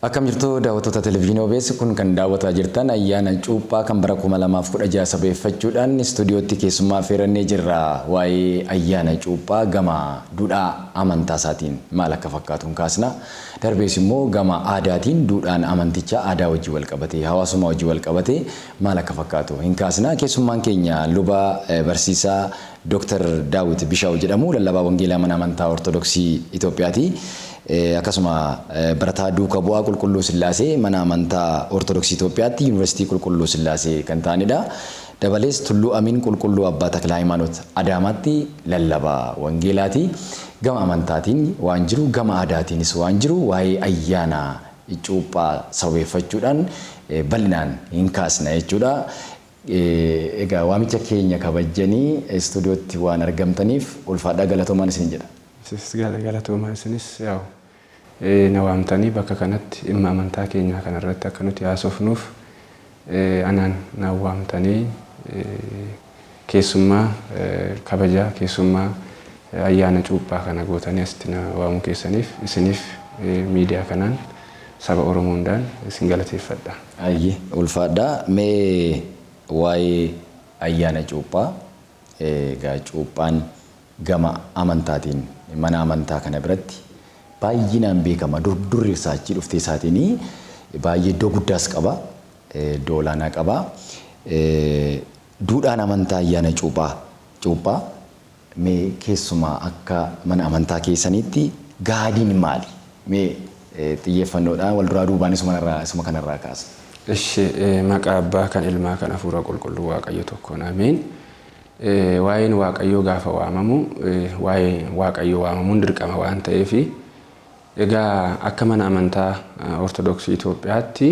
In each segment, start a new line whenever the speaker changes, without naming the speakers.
Akkam jirtu daawwattoota televezyiinii OBS kun kan daawwataa jirtan ayyaana cuuphaa kan bara 2016 sabeeffachuudhaan istuudiyootti keessummaa feerannee jirra. Waa'ee ayyaana cuuphaa gama duudhaa amantaa isaatiin maal akka fakkaatu kaasna. Darbees immoo gama aadaatiin duudhaan amantichaa aadaa wajjin wal qabatee hawaasummaa wajjin wal qabatee maal akka fakkaatu kaasna. Keessummaan keenya luba barsiisaa Dr. Daawit Bishaw jedhamu lallabaa wangeelaa mana amantaa Ortodoksii Itoophiyaati. Akkasuma barataa duukaa bu'aa qulqulluu Sillaasee mana amantaa Ortodoksii Itoophiyaatti Yuunivarsiitii Qulqulluu Sillaasee kan ta'anidha. Dabalees Tulluu Amiin Qulqulluu Abbaa Taklaa Hayimaanoot Adaamaatti lallabaa wangeelaati. Gama amantaatiin waan jiru gama aadaatiinis waan jiru waa'ee ayyaana cuuphaa sabeeffachuudhaan bal'inaan kaasna jechuudha. Egaa waamicha keenya kabajanii istuudiyootti waan argamtaniif ulfaadhaa galatoomaa isin jedha.
Galatoomaa isinis yaa'u na waamtanii bakka kanatti dhimma amantaa keenyaa kanarratti akka nuti haasofnuuf anaan na waamtanii keessummaa kabajaa keessummaa ayyaana cuuphaa kana gootanii asitti na waamuu keessaniif isiniif miidiyaa kanaan saba Oromoo hundaan isin galateeffadha.
Ayyee ulfaadhaa mee waa'ee ayyaana cuuphaa egaa cuuphaan gama amantaatiin mana amantaa kana biratti baay'inaan beekama durri irsaachii dhuftee isaatiin baay'ee iddoo guddaas qaba iddoo olaanaa qaba duudhaan amantaa ayyaana cuuphaa mee keessumaa akka mana amantaa keessaniitti gaadiin maali mee xiyyeeffannoodhaan wal duraa duubaan isuma kanarraa kaasa.
Ishi maqaa abbaa kan ilmaa kan hafuura qulqulluu waaqayyo tokkoon ameen. Waa'een waaqayyoo gaafa waamamu waa'ee waaqayyoo waamamuun dirqama waan ta'eef egaa akka mana amantaa Ortodoksii Itoophiyaatti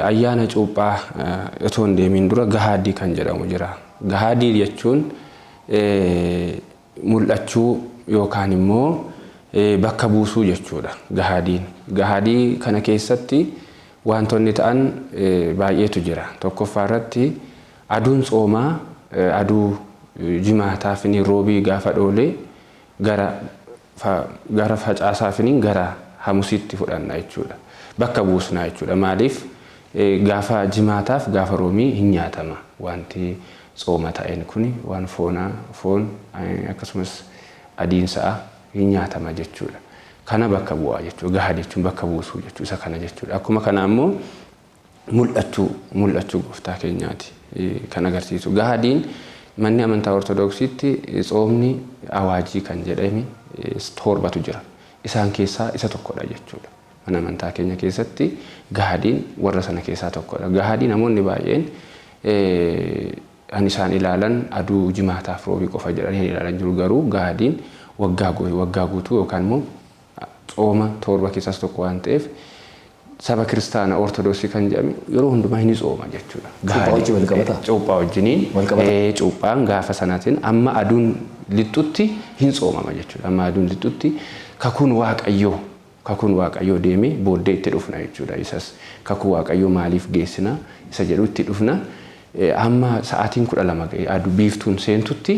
ayyaana cuuphaa otoo hin deemin dura gahaadii kan jedhamu jira. Gahaadii jechuun mul'achuu yookaan immoo bakka buusuu jechuudha. Gahaadii kana keessatti wantoonni ta'an baay'eetu jira. Tokkoffaa irratti aduun tsoomaa aduu jimaataa fi roobii gaafa dhoolee gara facaasaa fi gara hamusiitti fudhanna jechuudha. Bakka buusnaa jechuudha. Maaliif gaafa jimaataaf gaafa roomii hin nyaatama. Wanti tsooma ta'een kun waan foon akkasumas adiin sa'a hin nyaatama jechuudha. Kana bakka bu'aa jechuudha. Gahaadii jechuun bakka buusuu jechuudha. Isa kana jechuudha. Akkuma kana immoo mul'achuu gooftaa keenyaati. Kan agarsiisu gahaadiin manni amantaa Ortodoksiitti tsoomni awaajii kan jedhame torbatu jira. Isaan keessaa isa tokkodha jechuudha. Mana amantaa keenya keessatti gahaadiin warra sana keessaa tokkodha. Gahaadii namoonni baay'een isaan ilaalan aduu jimaataaf roobii qofa jedhanii ilaalan jiru. Garuu gahaadiin waggaa guutuu yookaan immoo tsooma torba keessaas tokko waan ta'eef saba kiristaana Ortodoksii kan jedhame yeroo hundumaa hin tsooma jechuudha. Cuuphaa wajjiniin cuuphaan gaafa sanaatiin amma aduun lixxutti hin tsoomama jechuudha. Amma aduun lixxutti kakuun waaqayyoo deemee booddee itti dhufna jechuudha. Isas kakuu waaqayyoo maaliif geessina isa jedhu itti dhufna. Amma sa'aatiin 12 ga'ee aduu biiftuun seentutti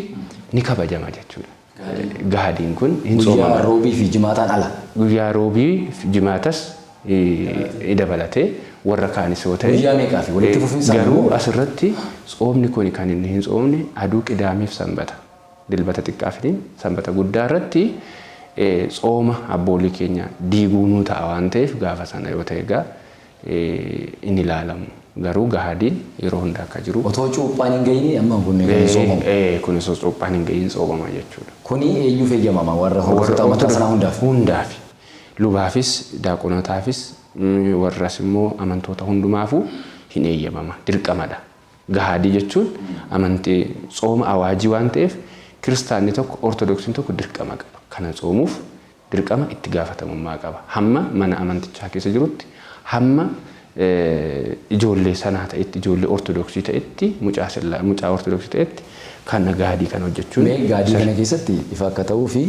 ni kabajama jechuudha. Gahaadiin kun hin tsoomama.
Guyyaa roobii fi jimaataan ala.
Guyyaa roobii fi jimaatas dabalatee warra kaanis yoo ta'e
guyyaa meeqaa fi walitti fufiinsa
garuu asirratti tsoomni kun kan inni hin tsoomne aduu qidaamiif sanbata dilbata xiqqaa fi sanbata guddaa irratti tsooma abboolii keenya diiguunuu ta'a waan ta'eef gaafa sana yoo ta'e egaa inni ilaalamu. Garuu gahaadiin yeroo hunda akka jiru.
Otoo cuuphaan hin ga'iin amma kun hin tsoomamu.
Kunis cuuphaan hin ga'iin tsoomama jechuudha.
Kuni eenyuuf eeyyamama warra hordoftoota amantaa sanaa hundaaf?
Hundaaf. Lubaafis daaqonotaafis warras immoo amantoota hundumaafuu hin eeyyamama. Dirqamadha. Gahaadii jechuun amantii tsooma awaajii waan ta'eef kiristaanni tokko Ortodoksiin tokko dirqama qaba. Kana tsoomuuf dirqama itti gaafatamummaa qaba. Hamma mana amantichaa keessa jirutti hamma ijoollee sanaa ta'etti ijoollee ortodoksii ta'etti mucaa ortodoksii ta'etti kan gaadii kan hojjechuun.
Mee gaadii kana keessatti ifa akka ta'uu fi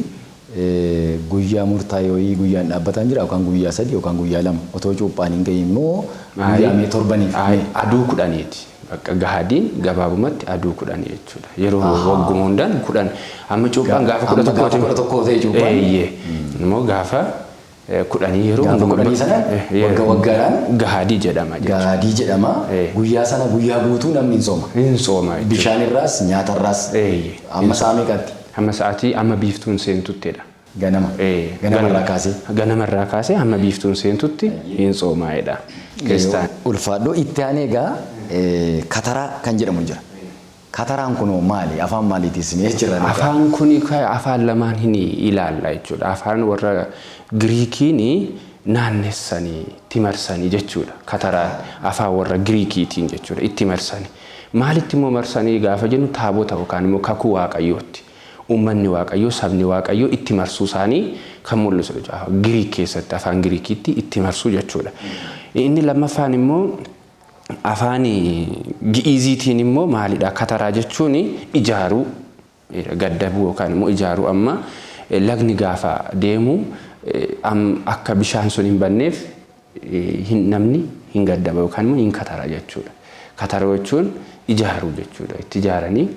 guyyaa murtaa'ee guyyaan dhaabbatan jira yookaan guyyaa 3 yookaan guyyaa 2 otoo cuuphaan hin gahin immoo guyyaa 7
aduu 10ti. Bakka gaadiin gabaabumatti aduu 10 jechuudha. Yeroo wagguma hundaan 10 amma cuuphaan gaafa
11 ta'e cuuphaan.
Immoo gaafa 10 yeroo
gaafa 10 sana waggaadhaan
gaadii jedhama jechuudha.
Gaadii jedhama. Guyyaa sana guyyaa guutuu namni hin sooma.
Hin sooma.
Bishaan irraas nyaata irraas. Amma sa'a meeqatti?
Amma sa'aatii amma biiftuun seentuttidha.
Ganama. Ganama irraa kaasee.
Ganama irraa kaasee amma biiftuun seentutti hin soomaa'edha. Keessaan.
Ulfaadhoo itti aanee egaa kataraa kan jedhamu jira. Kataraan kun maali? Afaan maaliitiis ni jira?
Afaan kun afaan lamaan hin ilaalla jechuudha. Afaan warra Giriikiin naannessanii itti marsanii jechuudha. Kataraan afaan warra Giriikiitiin jechuudha itti marsanii. Maalitti immoo marsanii gaafa jennu taabota yookaan immoo kakuu waaqayyooti. Uummanni waaqayyoo sabni waaqayyoo itti marsuu isaanii kan mul'isu jechuudha. Giriik keessatti afaan Giriikiitti itti marsuu jechuudha. Inni lammaffaan immoo afaan Gi'iiziitiin immoo maalidha? Kataraa jechuun ijaaruu gaddabuu yookaan immoo ijaaruu amma lagni gaafa deemu akka bishaan sun hin banneef namni hin gaddaba yookaan immoo hin katara jechuudha. Katara jechuun ijaaruu jechuudha. Itti ijaaranii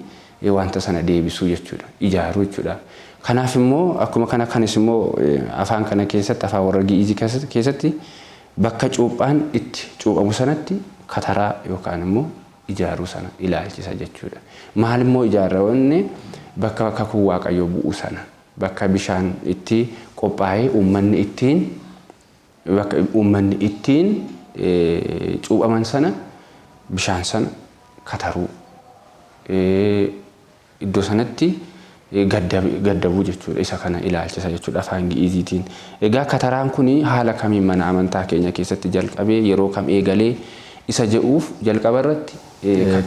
wanta sana deebisuu jechuudha. Ijaaruu jechuudha. Kanaaf immoo akkuma kana kanis immoo afaan kana keessatti afaan warra Gi'iizii keessatti bakka cuuphaan itti cuuphamu sanatti kataraa yookaan immoo ijaaruu sana ilaalchisa jechuudha. Maal immoo ijaarrawanne bakka kakuu waaqayyoo bu'u sana bakka bishaan itti qophaa'ee uummanni ittiin cuuphaman sana bishaan sana kataruu iddoo sanatti gaddabuu jechuudha. Isa kana ilaalchisa jechuudha afaan Gi'iiziitiin. Egaa kataraan kun haala kamiin mana amantaa keenya keessatti jalqabee yeroo kam eegalee isa jedhuuf jalqaba irratti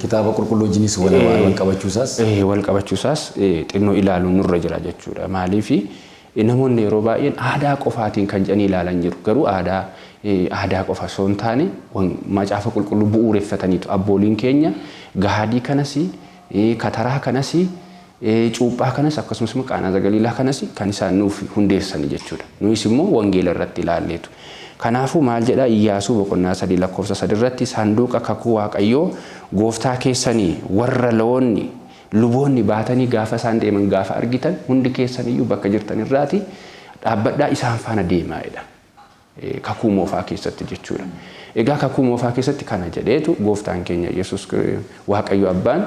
kitaaba qulqulluu wajjinis wal
qabachuusaas xinnoo ilaaluun nurra jira jechuudha. Maaliif namoonni yeroo baay'een aadaa qofaatiin kan jedhanii ilaalan jiru. Garuu aadaa qofa osoo hin taane macaafa qulqulluu bu'uureffataniitu abbooliin keenya gaadii kanas kataraa kanas cuuphaa kanas akkasumas qaanaa galiilaa kanas kan isaan nuuf hundeessan jechuudha. Nuyis immoo wangeela irratti ilaalleetu. Kanaafuu maal jedha Iyyaasuu boqonnaa 3 lakkoofsa 3 irratti sanduuqa kakuu waaqayyoo gooftaa keessanii warra luboonni baatanii gaafa isaan deeman gaafa argitan hundi keessaniyyuu bakka jirtan irraati dhaabbadhaa isaan faana deemaa'edha. Kakuu moofaa keessatti jechuudha. Egaa kakuu moofaa keessatti kana jedheetu gooftaan keenya Yesuus waaqayyo abbaan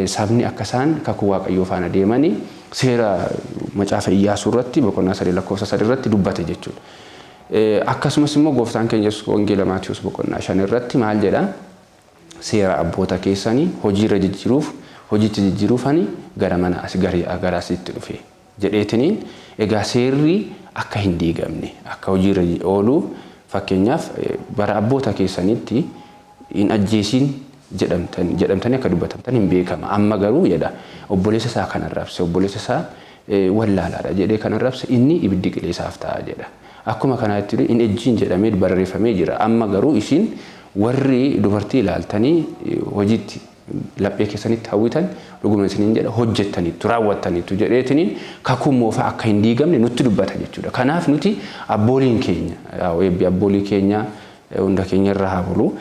sabni akka isaan kakuu waaqayyoo faana deemanii seera macaafa Iyyaasuu irratti boqonnaa 3 lakkoofsa 3 irratti dubbate jechuudha. Akkasumas immoo gooftaan keenya Yesuus wangeela Maatiyuus boqonnaa 5 irratti maal jedha? Seera abboota keessanii hojiirra jijjiiruuf hojiitti jijjiiruufani gara mana gara asitti dhufe jedheetiniin egaa seerri akka hin diigamne akka hojiirra oolu fakkeenyaaf bara abboota keessanitti hin ajjeesiin jedhamtanii akka dubbatamtan hin beekama. Amma garuu jedha obboleessa isaa kan arrabse obboleessa isaa wallaalaadha jedhee kan arrabse inni ibiddi qileessaaf ta'a jedha. Akkuma kanaatti hin ejjiin jedhamee barreeffamee jira. Amma garuu isin warri dubartii ilaaltanii hojiitti laphee keessanitti hawwitan dhuguma isiniin jedha hojjettaniitu raawwattaniitu jedheetiniin kakuu moofaa akka hin diigamne nutti dubbata jechuudha. Kanaaf nuti abbooliin keenya abboolii keenya hunda keenya irraa haa bulu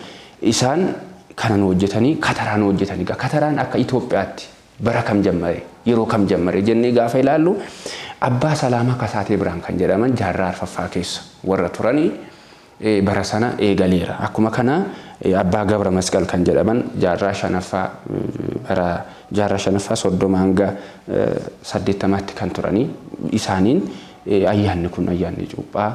isaan kanan hojjetanii kataraan hojjetanii kataraan akka Itoophiyaatti bara kam jammare yeroo kam jammare jennee gaafa ilaallu Abbaa Salaamaa Kasaatee Biraan kan jedhaman jaarraa arfaffaa keessa warra turanii bara sana eegaleera. Akkuma kana Abbaa Gabra Masqal kan jedhaman jaarraa shanaffaa bara jaarraa shanaffaa 30 hanga 80tti kan turanii isaaniin ayyaanni kun ayyaanni cuuphaa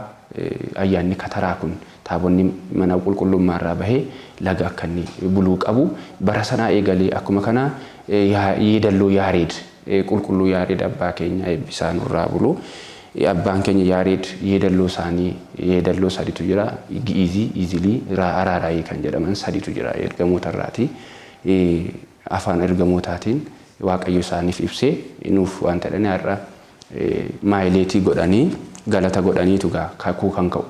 ayyaanni kataraa kun taabonni mana qulqullummaa irraa bahee laga akka inni buluu qabu bara sana eegalee. Akkuma kana yeedalloo Yaareed qulqulluu Yaareed abbaa keenya eebbisaan irraa bulu. Abbaan keenya Yaareed yeedalloo isaanii yeedalloo sadiitu jira. Gi'izii, Izilii, Araaraayii kan jedhaman sadiitu jira ergamoota irraati. Afaan ergamootaatiin waaqayyo isaaniif ibsee nuuf waan ta'edhani har'a maayileetii godhanii galata godhaniitu kakuu kan ka'u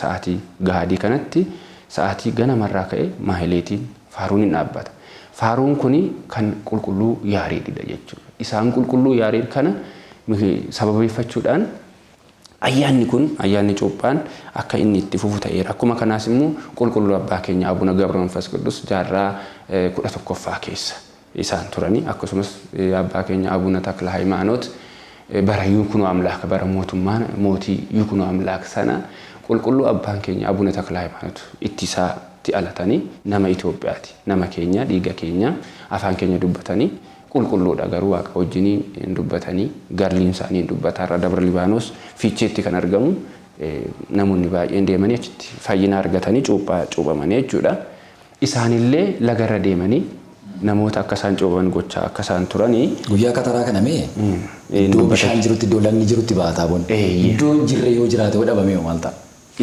sa'aatii gaadii kanatti sa'aatii ganamarraa ka'ee maahileetiin faaruun hin dhaabbata. Faaruun kuni kan qulqulluu Yaareedidha jechuudha. Isaan qulqulluu Yaareed kana sababeeffachuudhaan ayyaanni kun ayyaanni cuuphaan akka inni itti fufu ta'eera. Akkuma kanaas immoo qulqulluu abbaa keenya Abuna Gabra Manfas Qidus jaarraa 11ffaa keessa isaan turanii akkasumas abbaa keenya Abuna Takla Hayimaanoot bara Yikuno Amlaak bara mootummaa mootii Yikuno Amlaak sana qulqulluu abbaan keenya Abuna Takla Hayimaanoot ittisaatti alatanii nama Itoophiyaati. Nama keenya dhiiga keenya afaan keenya dubbatanii qulqulluudha garuu waaqa wajjiniin hin dubbatanii garliin isaanii hin dubbatarra Dabra Libaanos Fiicheetti kan argamu namoonni baay'een deemanii achitti fayyina argatanii cuuphamanii jechuudha. Isaanillee lagarra deemanii namoota akka isaan cuuphaman gochaa akka isaan turanii
guyyaa kataraa kana mee iddoo bishaan jirutti iddoo lagni jirutti baataa boon iddoon jirre yoo jiraate yoo dhabame maal ta'a?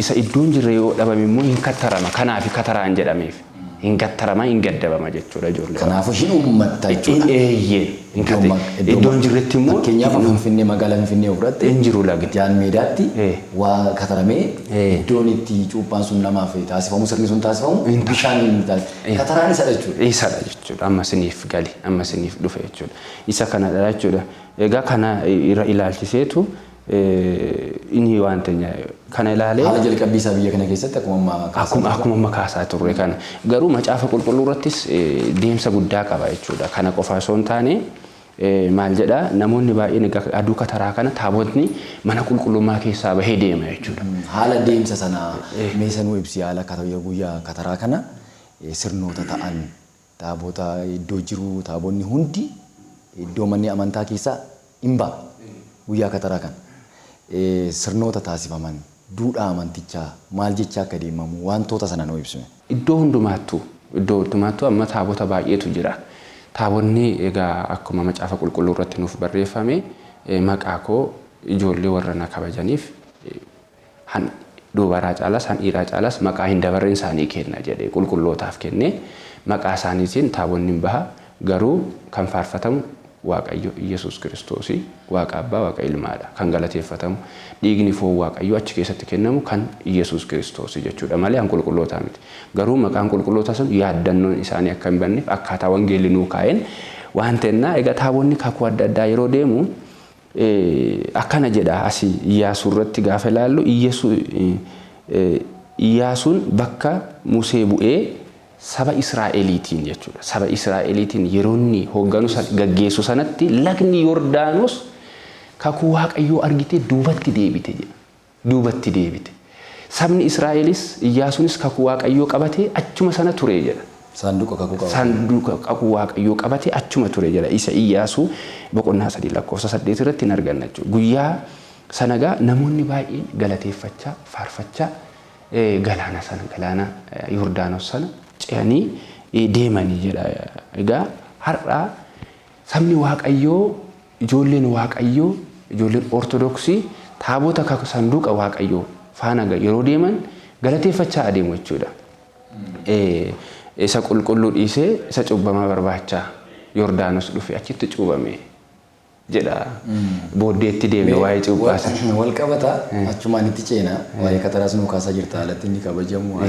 Isa iddoon jirre yoo dhabame immoo hin kattarama kanaaf kataraan jedhameef. Hin kattarama hin gaddabama jechuudha ijoollee.
Kanaafuu hin uummatta jechuudha.
Iddoon jirretti immoo
fakkeenyaaf Finfinnee magaalaa Finfinnee fudhatte
hin jiru lagdi.
Jaan meedaatti waa kataramee iddoon itti cuuphaan sun namaaf taasifamu sirni sun taasifamu bishaan hin taasifamu. Kataraan isa jechuudha.
Isadha jechuudha. Amma siniif gali amma siniif dhufe jechuudha. Isa kanadha jechuudha. Egaa kana ilaalchiseetu inni waan ta'e kana ilaalee
haala jalqabbii isaa biyya kana keessatti
akkuma kaasaa turre kana garuu macaafa qulqulluu irrattis deemsa guddaa qaba jechuudha. Kana qofa osoo hin taane maal jedha namoonni baay'een aduu kataraa kana taabotni mana qulqullummaa keessaa bahee deema jechuudha.
Haala deemsa sana meesanuu ibsi haala guyyaa kataraa kana sirnoota ta'an taabota iddoo jiru taabonni hundi iddoo manni amantaa keessaa hin ba'a guyyaa kataraa kana. Sirnoota taasifaman duudhaa amantichaa maal jechaa akka deemamu wantoota sana nuu ibsime.
Iddoo hundumaattuu amma taabota baay'eetu jira. Taabonni egaa akkuma macaafa qulqulluu irratti nuuf barreeffame maqaa koo ijoollee warra na kabajaniif han dubaraa caalas han dhiiraa caalas maqaa hin dabarreen isaanii kenna jedhee qulqullootaaf kennee maqaa isaaniitiin taabonni hin baha garuu kan faarfatamu Waaqayyo Yesuus Kiristoos Waaqa Abbaa Waaqa Ilmaadha kan galateeffatamu dhiigni foon Waaqayyo achi keessatti kennamu kan Yesuus Kiristoos jechuudha malee an qulqullootaa miti garuu maqaan qulqullootaa sun yaaddannoon isaanii akka hin banneef akkaataa wangeelli nuu kaa'een waan ta'ennaa egaa taabonni kakuu adda addaa yeroo deemu akkana jedha asii Iyyaasuu irratti gaafa ilaallu Iyyaasuun bakka Musee bu'ee saba Israa'eliitiin jechuudha. Saba Israa'eliitiin yeroonni hoogganu gaggeessu sanatti lagni Yordaanos kakuu Waaqayyoo argitee duubatti deebite jedha. Duubatti deebite. Sabni Israa'elis Iyyaasuunis kakuu Waaqayyoo qabatee achuma sana ture jedha.
Saanduqa kakuu qabatee.
Saanduqa kakuu Waaqayyoo qabatee achuma ture jedha. Isa Iyyaasuu boqonnaa 3 lakkoofsa 8 irratti hin arganna jechuudha. Guyyaa sanagaa namoonni baay'een galateeffachaa faarfachaa galaana Yordaanos sana ce'anii deemanii jedha. Egaa har'a sabni Waaqayyoo ijoolleen Waaqayyoo ijoolleen Ortodoksii taabota saanduqa Waaqayyoo faana yeroo deeman galateeffachaa adeemu jechuudha. Isa qulqulluu dhiisee isa cubbamaa barbaachaa Yordaanos dhufe achitti cuubame jedha. Booddeetti deeme waa'ee cuuphaasa.
Wal qabata achumaan itti ceena waa'ee kataraas nu kaasaa jirta alatti inni kabajamu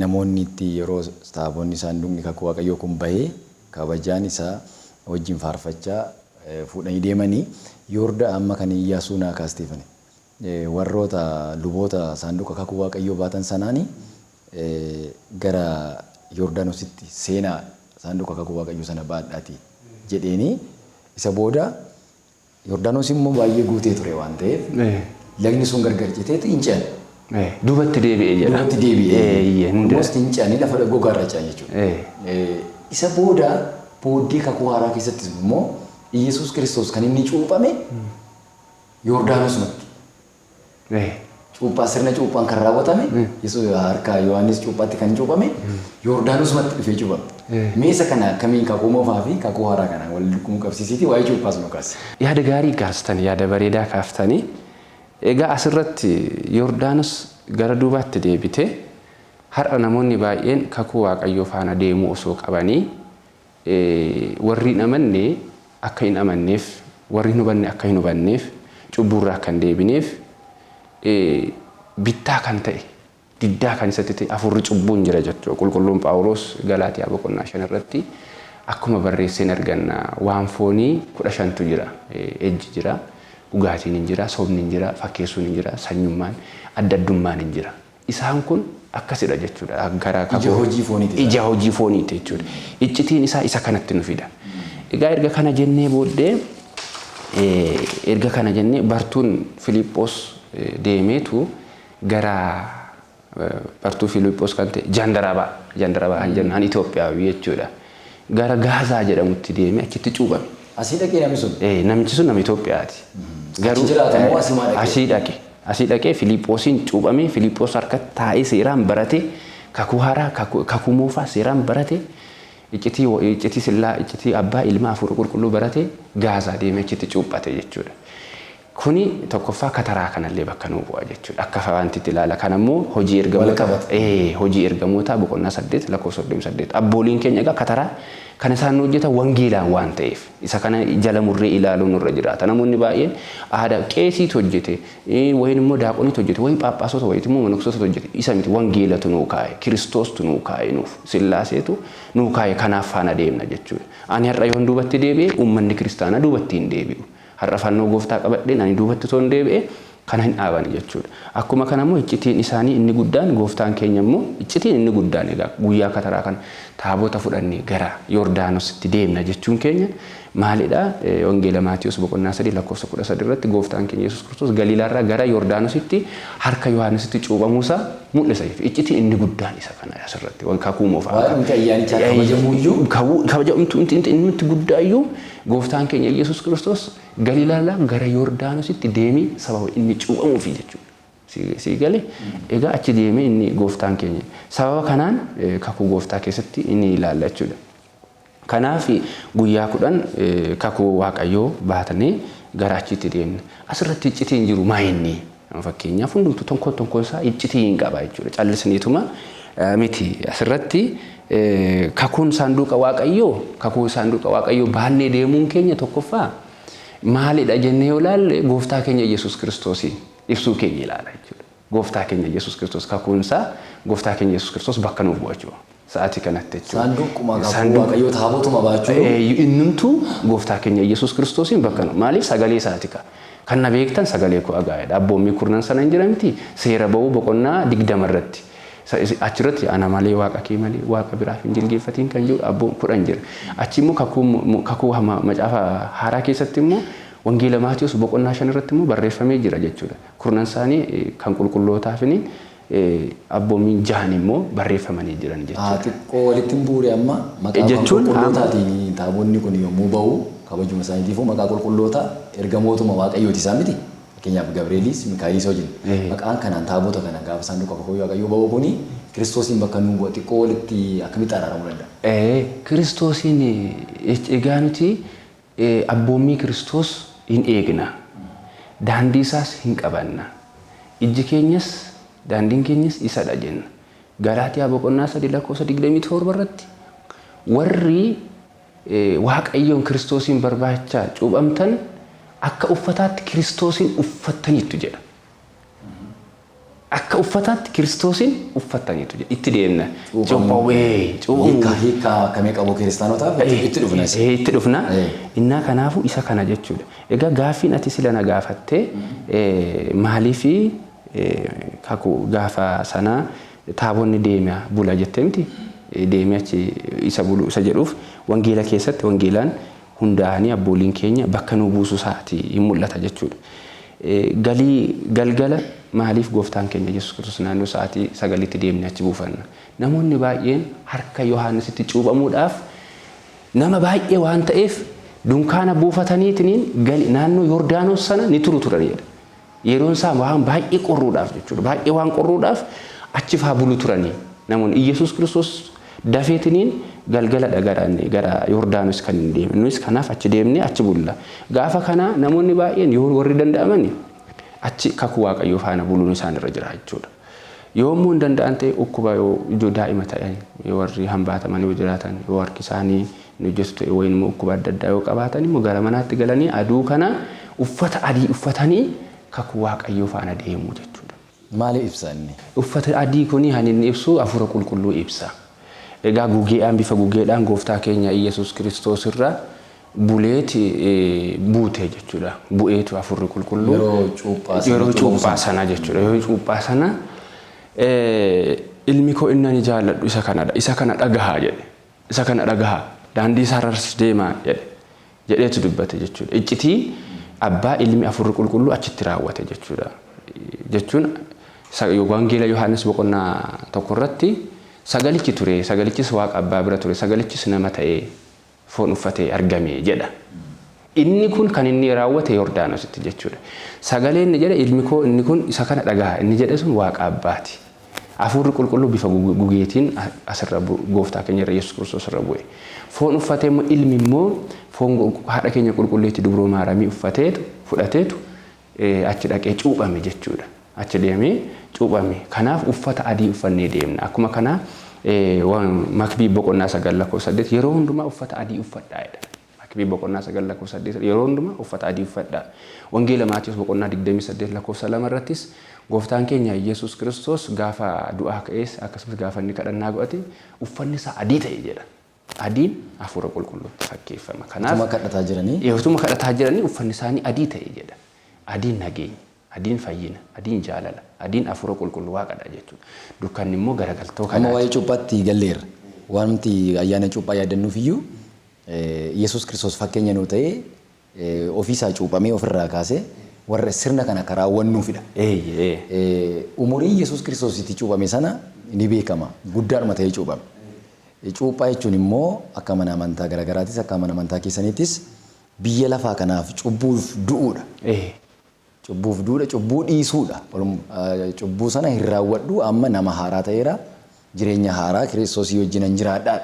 namoonni itti yeroo taabonni saanduqni kakuu Waaqayyoo kun bahee kabajaan isaa wajjin faarfachaa fuudhanii deemanii Yordaa amma kan Iyyaasuu naa kaasteefani. Warroota luboota saanduqa kakuu Waaqayyoo baatan sanaanii gara Yordaanositti seenaa saanduqa kakuu Waaqayyoo sana baadhaati jedheeni isa booda Yordaanos immoo baay'ee guutee ture waan ta'eef lagni sun gargar citeetu hin ce'an.
Duubatti deebi'ee jedha.
Duubatti deebi'ee. Almost hin ce'anii lafa gogaarra ce'an jechuudha. Isa booda booddee kakuu haaraa keessatti immoo Iyyasuus Kiristoos kan inni cuuphame Yordaanosumatti. Cuuphaa sirna cuuphaan kan raawwatame Yesuus harka Yohaannis cuuphaatti kan cuuphame Yordaanosumatti dhufee cuuphame. Meesa kana akkamiin kakuu moofaa fi kakuu haaraa kana wal qabsiisiiti waa'ee cuuphaas nu kaase.
Yaada gaarii kaastan yaada bareedaa kaaftanii egaa asirratti Yordaanos gara duubaatti deebite har'a namoonni baay'een kakuu Waaqayyoo faana deemuu osoo qabanii warri hin amanne akka hin amanneef warri hin hubanne akka hin hubanneef cubburraa kan deebineef bittaa kan ta'e diddaa kan isatti afurri cubbuun jira jechuudha. Qulqulluun Phaawulos Galaatiyaa boqonnaa 5 irratti akkuma barreesseen arganna waan foonii 15tu jira. Ejji jira, dhugaatiin hin jira, sobni hin jira, fakkeessuun hin jira, sanyummaan, adda addummaan hin jira. Isaan kun akkasidha jechuudha. Gara ija hojii fooniiti jechuudha. Iccitiin isaa isa kanatti nu fida. Egaa erga kana jennee booddee bartuun Filiphos deemeetu gara bartuu Filiphos kan ta'e Jandarabaa kan jennu Itoophiyaawii jechuudha. Gara Gaazaa jedhamutti deemee achitti cuuphame.
Asii dhaqee namni sun?
Namichi sun nama Itoophiyaati.
Garuu
asii dhaqee Filiphosiin cuuphamee Filiphos harkatti taa'ee seeraan barate kakuu haaraa kakuu moofaa seeraan barate iccitii abbaa ilma hafuura qulqulluu barate Gaazaa deemee achitti cuuphate jechuudha. Kuni tokkoffaa kataraa kanallee bakka nuu bu'a jechuudha. Akka wantitti ilaala. Kanammoo hojii ergamootaa boqonnaa 8 lakkoofsa 38. Abbooliin keenya egaa kataraa kan isaan hojjetan wangeelaan waan ta'eef isa kana jala murree ilaaluun irra jiraata. Namoonni baay'een aadaa qeesiitu hojjete wayin immoo daaqoniitu hojjete wayin phaaphaasota wayin immoo monoksoota hojjete isa miti wangeelatu nuu kaa'e kiristoostu nuu kaa'e nuuf sillaaseetu nuu kaa'e kanaaf faana deemna jechuudha. Ani har'a yoon duubatti deebi'e uummanni kiristaanaa duubatti hin deebi'u. Har'a fannoo gooftaa qabadheen ani duubatti toon deebi'e kana hin dhaaban jechuudha. Akkuma kanammoo iccitiin isaanii inni guddaan gooftaan keenya immoo iccitiin inni guddaan egaa guyyaa kataraa kan taabota fudhannee gara Yordaanositti deemna jechuun keenya maalidha? Wangeela Maatiyos boqonnaa 3 lakkoofsa 13 irratti gooftaan keenya Yesuus Kiristoos Galiilaarraa gara Yordaanositti harka Yohaannisitti cuuphamuusaa mul'isa. Iccitiin inni guddaan isa kana asirratti kakuu moofaa.
Waan ayyaanicha kabajamuuyyuu
kabajamtu inni guddaayyuu gooftaan keenya Yesuus Kiristoos Galiilaarraa gara Yordaanositti deemee sababa inni cuuphamuufi jechuudha. Si galee egaa achi deemee inni gooftaan keenya sababa kanaan kakuu gooftaa keessatti inni ilaalla jechuudha. Kanaaf guyyaa 10 kakuu Waaqayyoo baatanii gara achitti deemna. Asirratti iccitiin jiru maayinni fakkeenyaaf hundumtu tokkoon isaa iccitiin qaba jechuudha. Callisniituma miti asirratti kakuun saanduqa Waaqayyoo baannee deemuun keenya tokkoffaa maalidha jennee yoo ilaalle gooftaa keenya Yesuus Kiristoosiin ibsuu keenya ilaala jechuudha. Gooftaa keenya Yesuus Kiristoos kakuunsaa gooftaa keenya Yesuus Kiristoos bakka nuuf bu'a jechuudha. Sa'aatii kanatti jechuudha.
Saanduquma Waaqayyoo taabotuma baachuu.
Innumtu gooftaa keenya Yesuus Kiristoosiin bakka nuuf. Maaliif sagalee isaati ka. Kan na beektan sagalee koo dhagaa'edha. Abboommii kurnan sana hin jiramti seera ba'uu boqonnaa 20 irratti. Achirratti ana malee waaqa kee malee waaqa biraaf hin jilgeeffatiin kan jiru abboon 10 jira. Achi immoo kakuu macaafa haaraa keessatti immoo wangeela Maatiyos boqonnaa 5 irratti immoo barreeffamee jira jechuudha. Kurnan isaanii kan qulqullootaafini abboommiin 6 immoo barreeffamanii jiran jechuudha.
Xiqqoo walitti hin buure amma maqaa qulqullootaatiin taabonni kun yommuu ba'u kabajuma isaaniitiifuu maqaa qulqullootaa ergamootuma Waaqayyooti isaa miti. Fakkeenyaaf Gabri'eelis Mikaa'ilis wajjin maqaan kanaan taabota kana gaafa saanduqa kakuu Waaqayyoo ba'u kuni Kiristoosiin bakka nuu bu'a xiqqoo walitti akkamitti araaramuu danda'a?
Kiristoosiin egaa nuti abboommii Kiristoos hin eegna. Daandii isaas hin qabanna. Ijji keenyas daandiin keenyas isadha jenna. Galaatiyaa boqonnaa 3 lakkoofsa 27 irratti warri Waaqayyoon Kiristoosiin barbaachaa cuuphamtan akka uffataatti Kiristoosiin uffattaniitu jedha. Akka uffataatti Kiristoosiin uffattaniitu jedha. Itti deemna.
Hiika kamee qabu kiristaanotaaf itti dhufna.
Itti dhufna. Innaa kanaafuu isa kana jechuudha. Egaa gaaffiin ati sila na gaafattee maaliifi kakuu gaafa sanaa taabonni deemee bula jettee miti? Deemee achi isa bulu isa jedhuuf wangeela keessatti wangeelaan hundaa'anii abbooliin keenya bakka nuu buusuu isaati hin mul'ata jechuudha. Galgala maaliif gooftaan keenya Yesuus Kiristoos naannoo sa'aatii 9tti deemnee achi buufanna? Namoonni baay'een harka Yohaannisitti cuuphamuudhaaf nama baay'ee waan ta'eef dunkaana buufataniitiin naannoo Yordaanos sana ni turu turanidha. Yeroon isaa waan baay'ee qorruudhaaf jechuudha. Baay'ee waan qorruudhaaf achi faa bulu turanii namoonni Yesuus Kiristoos dafeetiniin galgala dhagaadhaan gara Yordaanos kan hin deemne. Nus kanaaf achi deemnee achi bulla. Gaafa kana namoonni baay'een yoo warri danda'aman achi kakuu Waaqayyoo faana buluun isaan irra jira jechuudha. Yommuu hin danda'an ta'e ukkuba yoo daa'ima ta'an yoo warri hambaataman yoo jiraatan yoo harki isaanii hin hojjetu ta'e wayin immoo ukkuba adda addaa yoo qabaatan immoo gara manaatti galanii aduu kana uffata adii uffatanii kakuu Waaqayyoo faana deemuu jechuudha.
Maaliif ibsa inni?
Uffata adii kuni kan inni ibsu hafuura qulqulluu ibsa. Egaa gugeedhaan bifa gugeedhaan gooftaa keenya Iyesuus Kiristoos irraa buleeti buute jechuudha. Bu'eetu hafuurri qulqulluu yeroo cuuphaa sana jechuudha. Yeroo cuuphaa sana ilmi koo inni ani jaalladhu isa kanadha. Isa kana dhagahaa jedhe. Isa kana dhagahaa. Daandii isaarras deemaa jedhe. Jedheetu dubbate jechuudha. Iccitii abbaa ilmi hafuurri qulqulluu achitti raawwate jechuudha. Jechuun wangeela Yohaannis boqonnaa tokko irratti sagalichi ture. Sagalichis waaqa abbaa bira ture. Sagalichis nama ta'ee foon uffatee argame jedha. Inni kun kan inni raawwate Yordaanositti jechuudha. Sagaleen jedha ilmi koo inni kun isa kana dhagahaa. Inni jedhe sun waaqa abbaati. Hafuurri qulqulluu bifa gugeetiin asirra gooftaa keenya irra Yesuus Kiristoos irra bu'e. Foon uffatee immoo ilmi immoo foon haadha keenya qulqulleetti dubroo maaramii uffateetu fudhateetu achi dhaqee cuuphame jechuudha. Achi deemee cuuphame. Kanaaf uffata adii uffannee deemna. Akkuma kana Makbii boqonnaa 9:8 yeroo hundumaa uffata adii uffadhaa jedha. Makbii boqonnaa 9:8 yeroo hundumaa uffata adii uffadhaa. Wangeela Maatiyoos boqonnaa 28:2 irrattis gooftaan keenya Iyesuus Kiristoos gaafa du'aa ka'ees akkasumas gaafa inni kadhannaa godhate uffanni isaa adii ta'e jedha. Adiin hafuura qulqulluutti fakkeeffama. Kanaaf utuma kadhataa jiranii uffanni isaanii adii ta'e jedha. Adiin nageenya, adiin fayyina, adiin jaalala, adiin hafuura qulqulluu waaqadha jechuudha. Dukkanni immoo garagaltoo kana.
Amma waa'ee cuuphaatti galleerra. Wanti ayyaana cuuphaa yaadannuuf iyyuu Iyesuus Kiristoos fakkeenya nuu ta'ee ofiisaa cuuphamee ofirraa kaasee warra sirna kana raawwannuufidha. Umurii Iyesuus Kiristoos itti cuuphame sana ni beekama. Guddaadhuma ta'ee cuuphame. Cuuphaa jechuun immoo akka mana amantaa garaagaraatis akka mana amantaa keessaniittis biyya lafaa kanaaf cubbuuf du'uudha. Cubbuuf du'uudha, cubbuu dhiisuudha. Cubbuu sana hin raawwadhu amma nama haaraa ta'eera. Jireenya haaraa Kiristoosii wajjin jiraadhaa.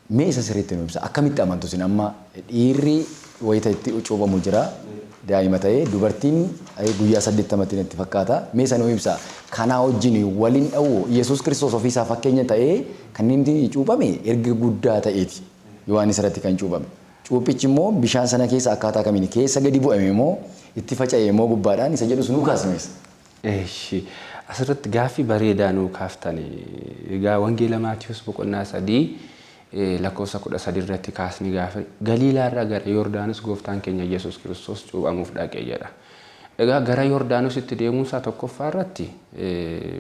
Mee isa sirriitti nu ibsa. Akkamitti amantu isin amma dhiirri wayita itti cuuphamu jira. Daa'ima ta'ee dubartiin guyyaa 80 itti fakkaata. Mee isa nu ibsa. Kanaa wajjin waliin dha'u Iyesuus Kiristoos ofiisaa fakkeenya ta'ee kan inni cuuphame erga guddaa ta'eeti. Yohaannis irratti kan cuuphame. Cuuphichi immoo bishaan sana keessa akkaataa kamiin keessa gadi bu'ame immoo itti faca'e immoo gubbaadhaan isa jedhu sunuu kaasnees.
Asirratti gaaffii bareedaa nuu kaaftani. Egaa wangeela Maatiyoos boqonnaa 3:13 irratti kaasni gaafa Galiilaarraa gara Yordaanos gooftaan keenya Iyesuus Kiristoos cuuphamuuf dhaqee jedha. Egaa gara Yordaanositti deemuunsaa tokkoffaa irratti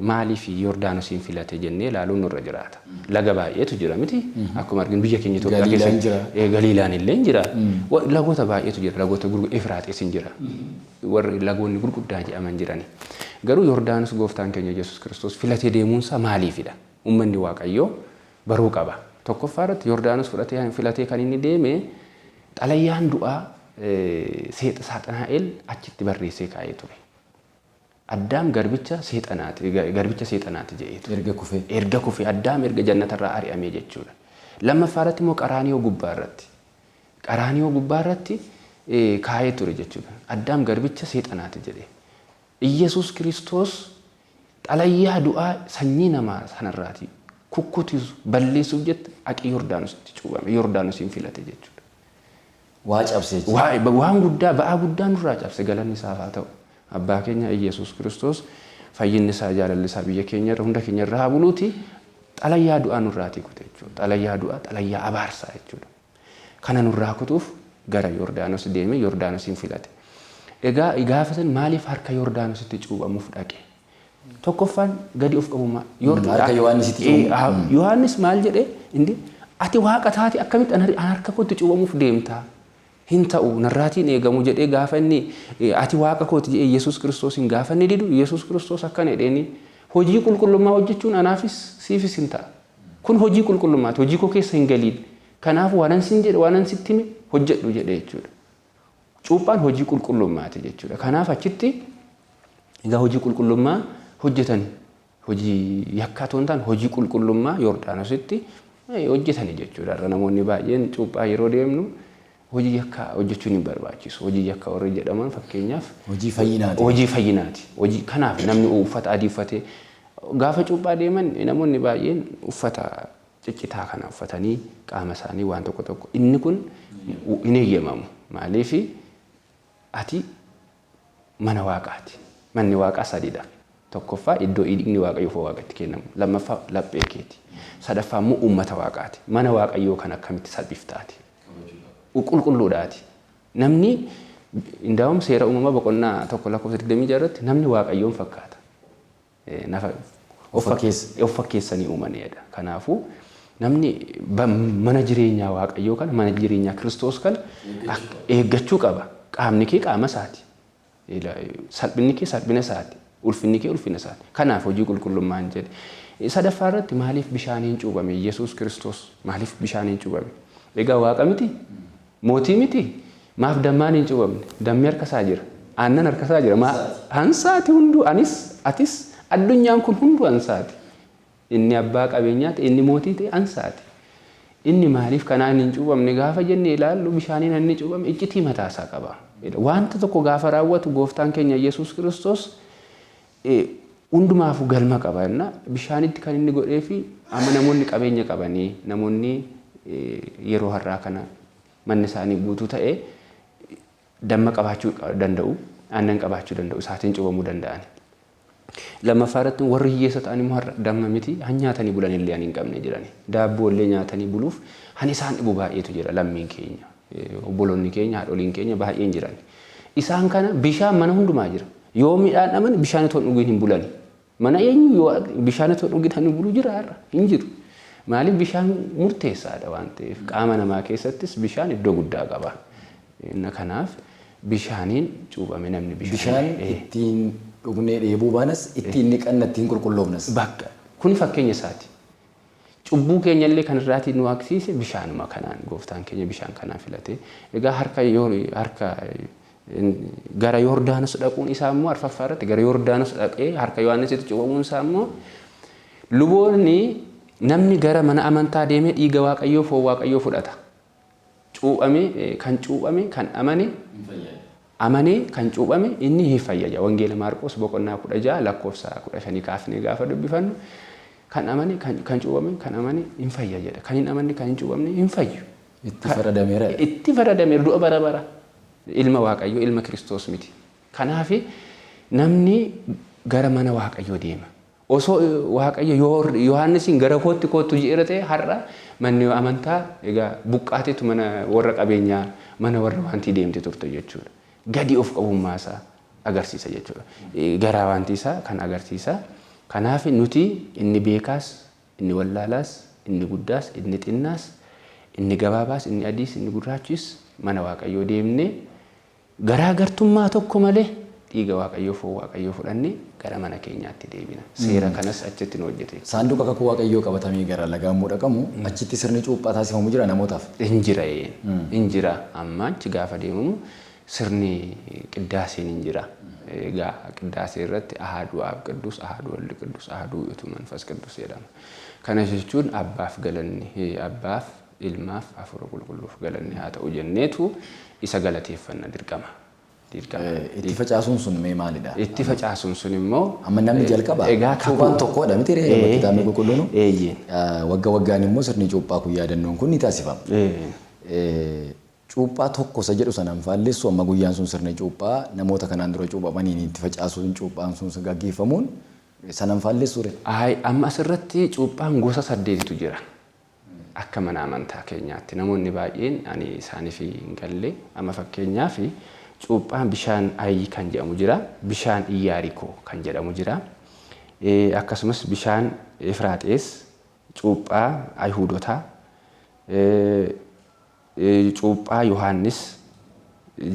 maaliif Yordaanosiin filate jennee ilaaluun nurra jiraata. Laga baay'eetu jira miti. Akkuma arginu biyya keenya Itoophiyaa keessatti Galiilaan illee jira. Lagoota baay'eetu jira. Lagoota gurguddaa Efraaxiis jira. Warri lagoonni gurguddaa jedhaman jirani. Garuu Yordaanos gooftaan keenya Iyesuus Kiristoos filatee deemuunsaa maaliifidha? Uummanni Waaqayyoo baruu qaba. Tokkoffaa irratti Yordaanos fudhatee filatee kan inni deeme xalayyaan du'aa Saaxanaa'el achitti barreessee kaa'ee ture. Addaam garbicha seexanaati jedheetu. Erga kufee Addaam erga jannatarraa ari'amee jechuudha. Lammaffaa irratti immoo Qaraaniyoo gubbaa irratti kaa'ee ture jechuudha. Addaam garbicha seexanaati jedhee. Iyesuus Kiristoos xalayyaa du'aa sanyii namaa sanarraati kukkutisu balleessuuf jette aqii Yordaanositti cuuphame. Yordaanosiin filate jechuudha.
Waa cabsee
waan guddaa ba'aa guddaa nurraa cabse galanni isaaf haa ta'u. Abbaa keenya Iyesuus Kiristoos fayyinni isaa jaalalli isaa biyya keenya irra hunda keenya irraa buluuti xalayyaa du'aa nurraatii kute jechuudha. Xalayyaa du'aa xalayyaa abaarsaa jechuudha. Kana nurraa kutuuf gara Yordaanos deeme Yordaanosiin filate. Egaa gaafa san maaliif harka Yordaanositti cuuphamuuf dhaqe? Tokkoffaan gadi of qabummaa.
Harka Yohaannisitti cuuphamu.
Yohaannis maal jedhee indi ati waaqa taate akkamitti an harka kootti cuuphamuuf deemtaa? Hin ta'u narraatiin eegamu jedhee gaafa inni ati waaqa kooti jedhee Iyesuus Kiristoosiin gaafa inni didu Iyesuus Kiristoos akkana jedheeni hojii qulqullummaa hojjechuun anaafis siifis hin ta'a. Kun hojii qulqullummaati. Hojii koo keessa hin galiin. Kanaaf waanan sin jedhe waanan sitti hime hojjedhu jedhee jechuudha. Cuuphaan hojii qulqullummaati jechuudha. Kanaaf achitti egaa hojii qulqullummaa hojjetan hojii yakkaa ta'uu hin taane hojii qulqullummaa Yordaanositti hojjetani jechuudha. Namoonni baay'een cuuphaa yeroo deemnu hojii yakkaa hojjechuun hin barbaachisu. Hojii yakkaa warri jedhaman fakkeenyaaf
hojii fayyinaati.
Hojii fayyinaati. Hojii kanaaf namni uffata adii uffatee gaafa cuuphaa deeman namoonni baay'een uffata ciccitaa kana uffatanii qaama isaanii waan tokko tokko inni kun hin eeyyamamu. Maaliif ati mana waaqaati. Manni waaqaa sadiidha. Tokkoffaa iddoo dhiigni waaqayyoof waaqatti kennamu. Lammaffaa laphee keeti. Sadaffaa immoo uummata waaqaati. Mana waaqayyoo kan akkamitti salphiftaati. Qulqulluudhaati. Namni indaawam seera uumamaa boqonnaa 1:26 irratti namni waaqayyoon fakkaata. Of fakkeessanii uumaneedha. Kanaafuu namni mana jireenyaa waaqayyoo kana mana jireenyaa Kiristoos kana eeggachuu qaba. Qaamni kee qaama isaati. Salphinni kee salphina isaati. Ulfinni kee ulfina isaati. Kanaaf hojii qulqullummaan jedhe. Sadaffaa irratti maaliif bishaaniin cuubame? Yesuus Kiristoos maaliif bishaaniin cuubame? Egaa waaqa miti? Mootii miti? Maaf dammaan hin cuubamne? Dammi harka isaa jira. Aannan harka isaa jira. Hansaati hunduu anis atis addunyaan kun hunduu hansaati. Inni abbaa qabeenyaa ta'e inni mootii ta'e hansaati. Inni maaliif kanaan hin cuubamne gaafa jennee ilaallu bishaaniin inni cuubame iccitii mataa isaa qaba. Wanta tokko gaafa raawwatu gooftaan keenya Yesuus Kiristoos hundumaafuu galma qaba. Bishaanitti kan inni godhee fi amma namoonni qabeenya qabanii namoonni yeroo har'aa kana manni isaanii guutuu ta'ee damma qabaachuu danda'u, aannan qabaachuu danda'u, isaatiin cuubamuu danda'an. Lammaffaa irratti warri hiyyeessa ta'an immoo har'a damma miti nyaatanii bulan illee hin qabne jirani. Daabboo illee nyaatanii buluuf isaan dhibu baay'eetu jira lammiin keenya. Obboloonni keenya, haadholiin keenya baay'een jiran. Isaan kana bishaan mana hundumaa jira. Yoo midhaan dhaman bishaan itoo dhugin hin bulani. Mana eenyu yoo bishaan itoo dhugin hin bulu jira har'a hin jiru. Maaliif bishaan murteessaadha waan ta'eef qaama namaa keessattis bishaan iddoo guddaa qaba. Kanaaf bishaaniin cuubame namni
bishaan ittiin dhugnee dheebuu baanas ittiin niqanna ittiin qulqulloofnas.
Bakka kun fakkeenya isaati. Cubbuu keenya illee kan irraatii nu agarsiise bishaanuma kanaan gooftaan keenya bishaan kanaan filate. Egaa harka gara Yordaanos dhaquun isaa immoo arfaffaa irratti gara Yordaanos dhaqee harka Yohaannisitti cuubamuun isaa immoo luboonni namni gara mana amantaa deemee dhiiga waaqayyoo foon waaqayyoo fudhata. Kan cuubame kan amanee kan cuubame inni hin fayyada. Wangeela Maarqos boqonnaa 16 lakkoofsa 15 kaafnee gaafa dubbifannu kan amane kan cuubame kan amane hin fayyada. Kan hin amanne kan hin cuubamne hin fayyu. Itti faradameera du'a bara bara. Ilma waaqayyoo ilma Kiristoos miti. Kanaaf namni gara mana waaqayyoo deema. Osoo waaqayyo Yohaannisiin gara kootti jedhee ta'e har'a manni amantaa egaa buqqaateetu mana warra qabeenyaa mana warra wanti deemte turte jechuudha. Gadi of qabummaa isaa agarsiisa jechuudha. Garaa wanti isaa kan agarsiisa. Kanaaf nuti inni beekaas, inni wallaalaas, inni guddaas, inni xinnaas, inni gabaabaas, inni adiis, inni gurraachis mana waaqayyoo deemnee garaagartummaa tokko malee dhiiga waaqayyoo foon waaqayyoo fudhannee gara mana keenyaatti deebina. Seera kanas achitti nu hojjete.
Saanduqa kakuu waaqayyoo qabatamee gara lagaammoo dhaqamu achitti sirni cuuphaa taasifamu jira namootaaf.
Hin jira amma achi gaafa deemamu sirni qiddaaseen hin jira. Egaa qiddaasee irratti ahaduu aab qidduus, ahaduu walli qidduus, ahaduu utuu manfas qidduus jedhama. Kana jechuun abbaaf galanni abbaaf ilmaaf hafuura qulqulluuf galanni haa ta'u jenneetu isa galateeffanna dirqama.
Itti facaasuun sun mee maalidha?
Itti facaasuun sun immoo
amma namni jalqaba cuuphaan tokkodha miti re'ee kitaabni qulqulluun wagga waggaan immoo sirni cuuphaa kun yaadannoon kun ni taasifama. Cuuphaa tokko isa jedhu sanaan faalleessu amma guyyaan sun sirni cuuphaa namoota kanaan dura cuuphamaniin itti facaasuun cuuphaan sun gaggeeffamuun sanaan faalleessuure.
Amma asirratti cuuphaan gosa 8tu jira. Akka mana amantaa keenyaatti namoonni baay'een ani isaaniif hin galle amma fakkeenyaaf cuuphaan bishaan ayii kan jedhamu jira, bishaan Iyyaarikoo kan jedhamu jira. Akkasumas bishaan Efraaxees, cuuphaa Ayhuudotaa, cuuphaa Yohaannis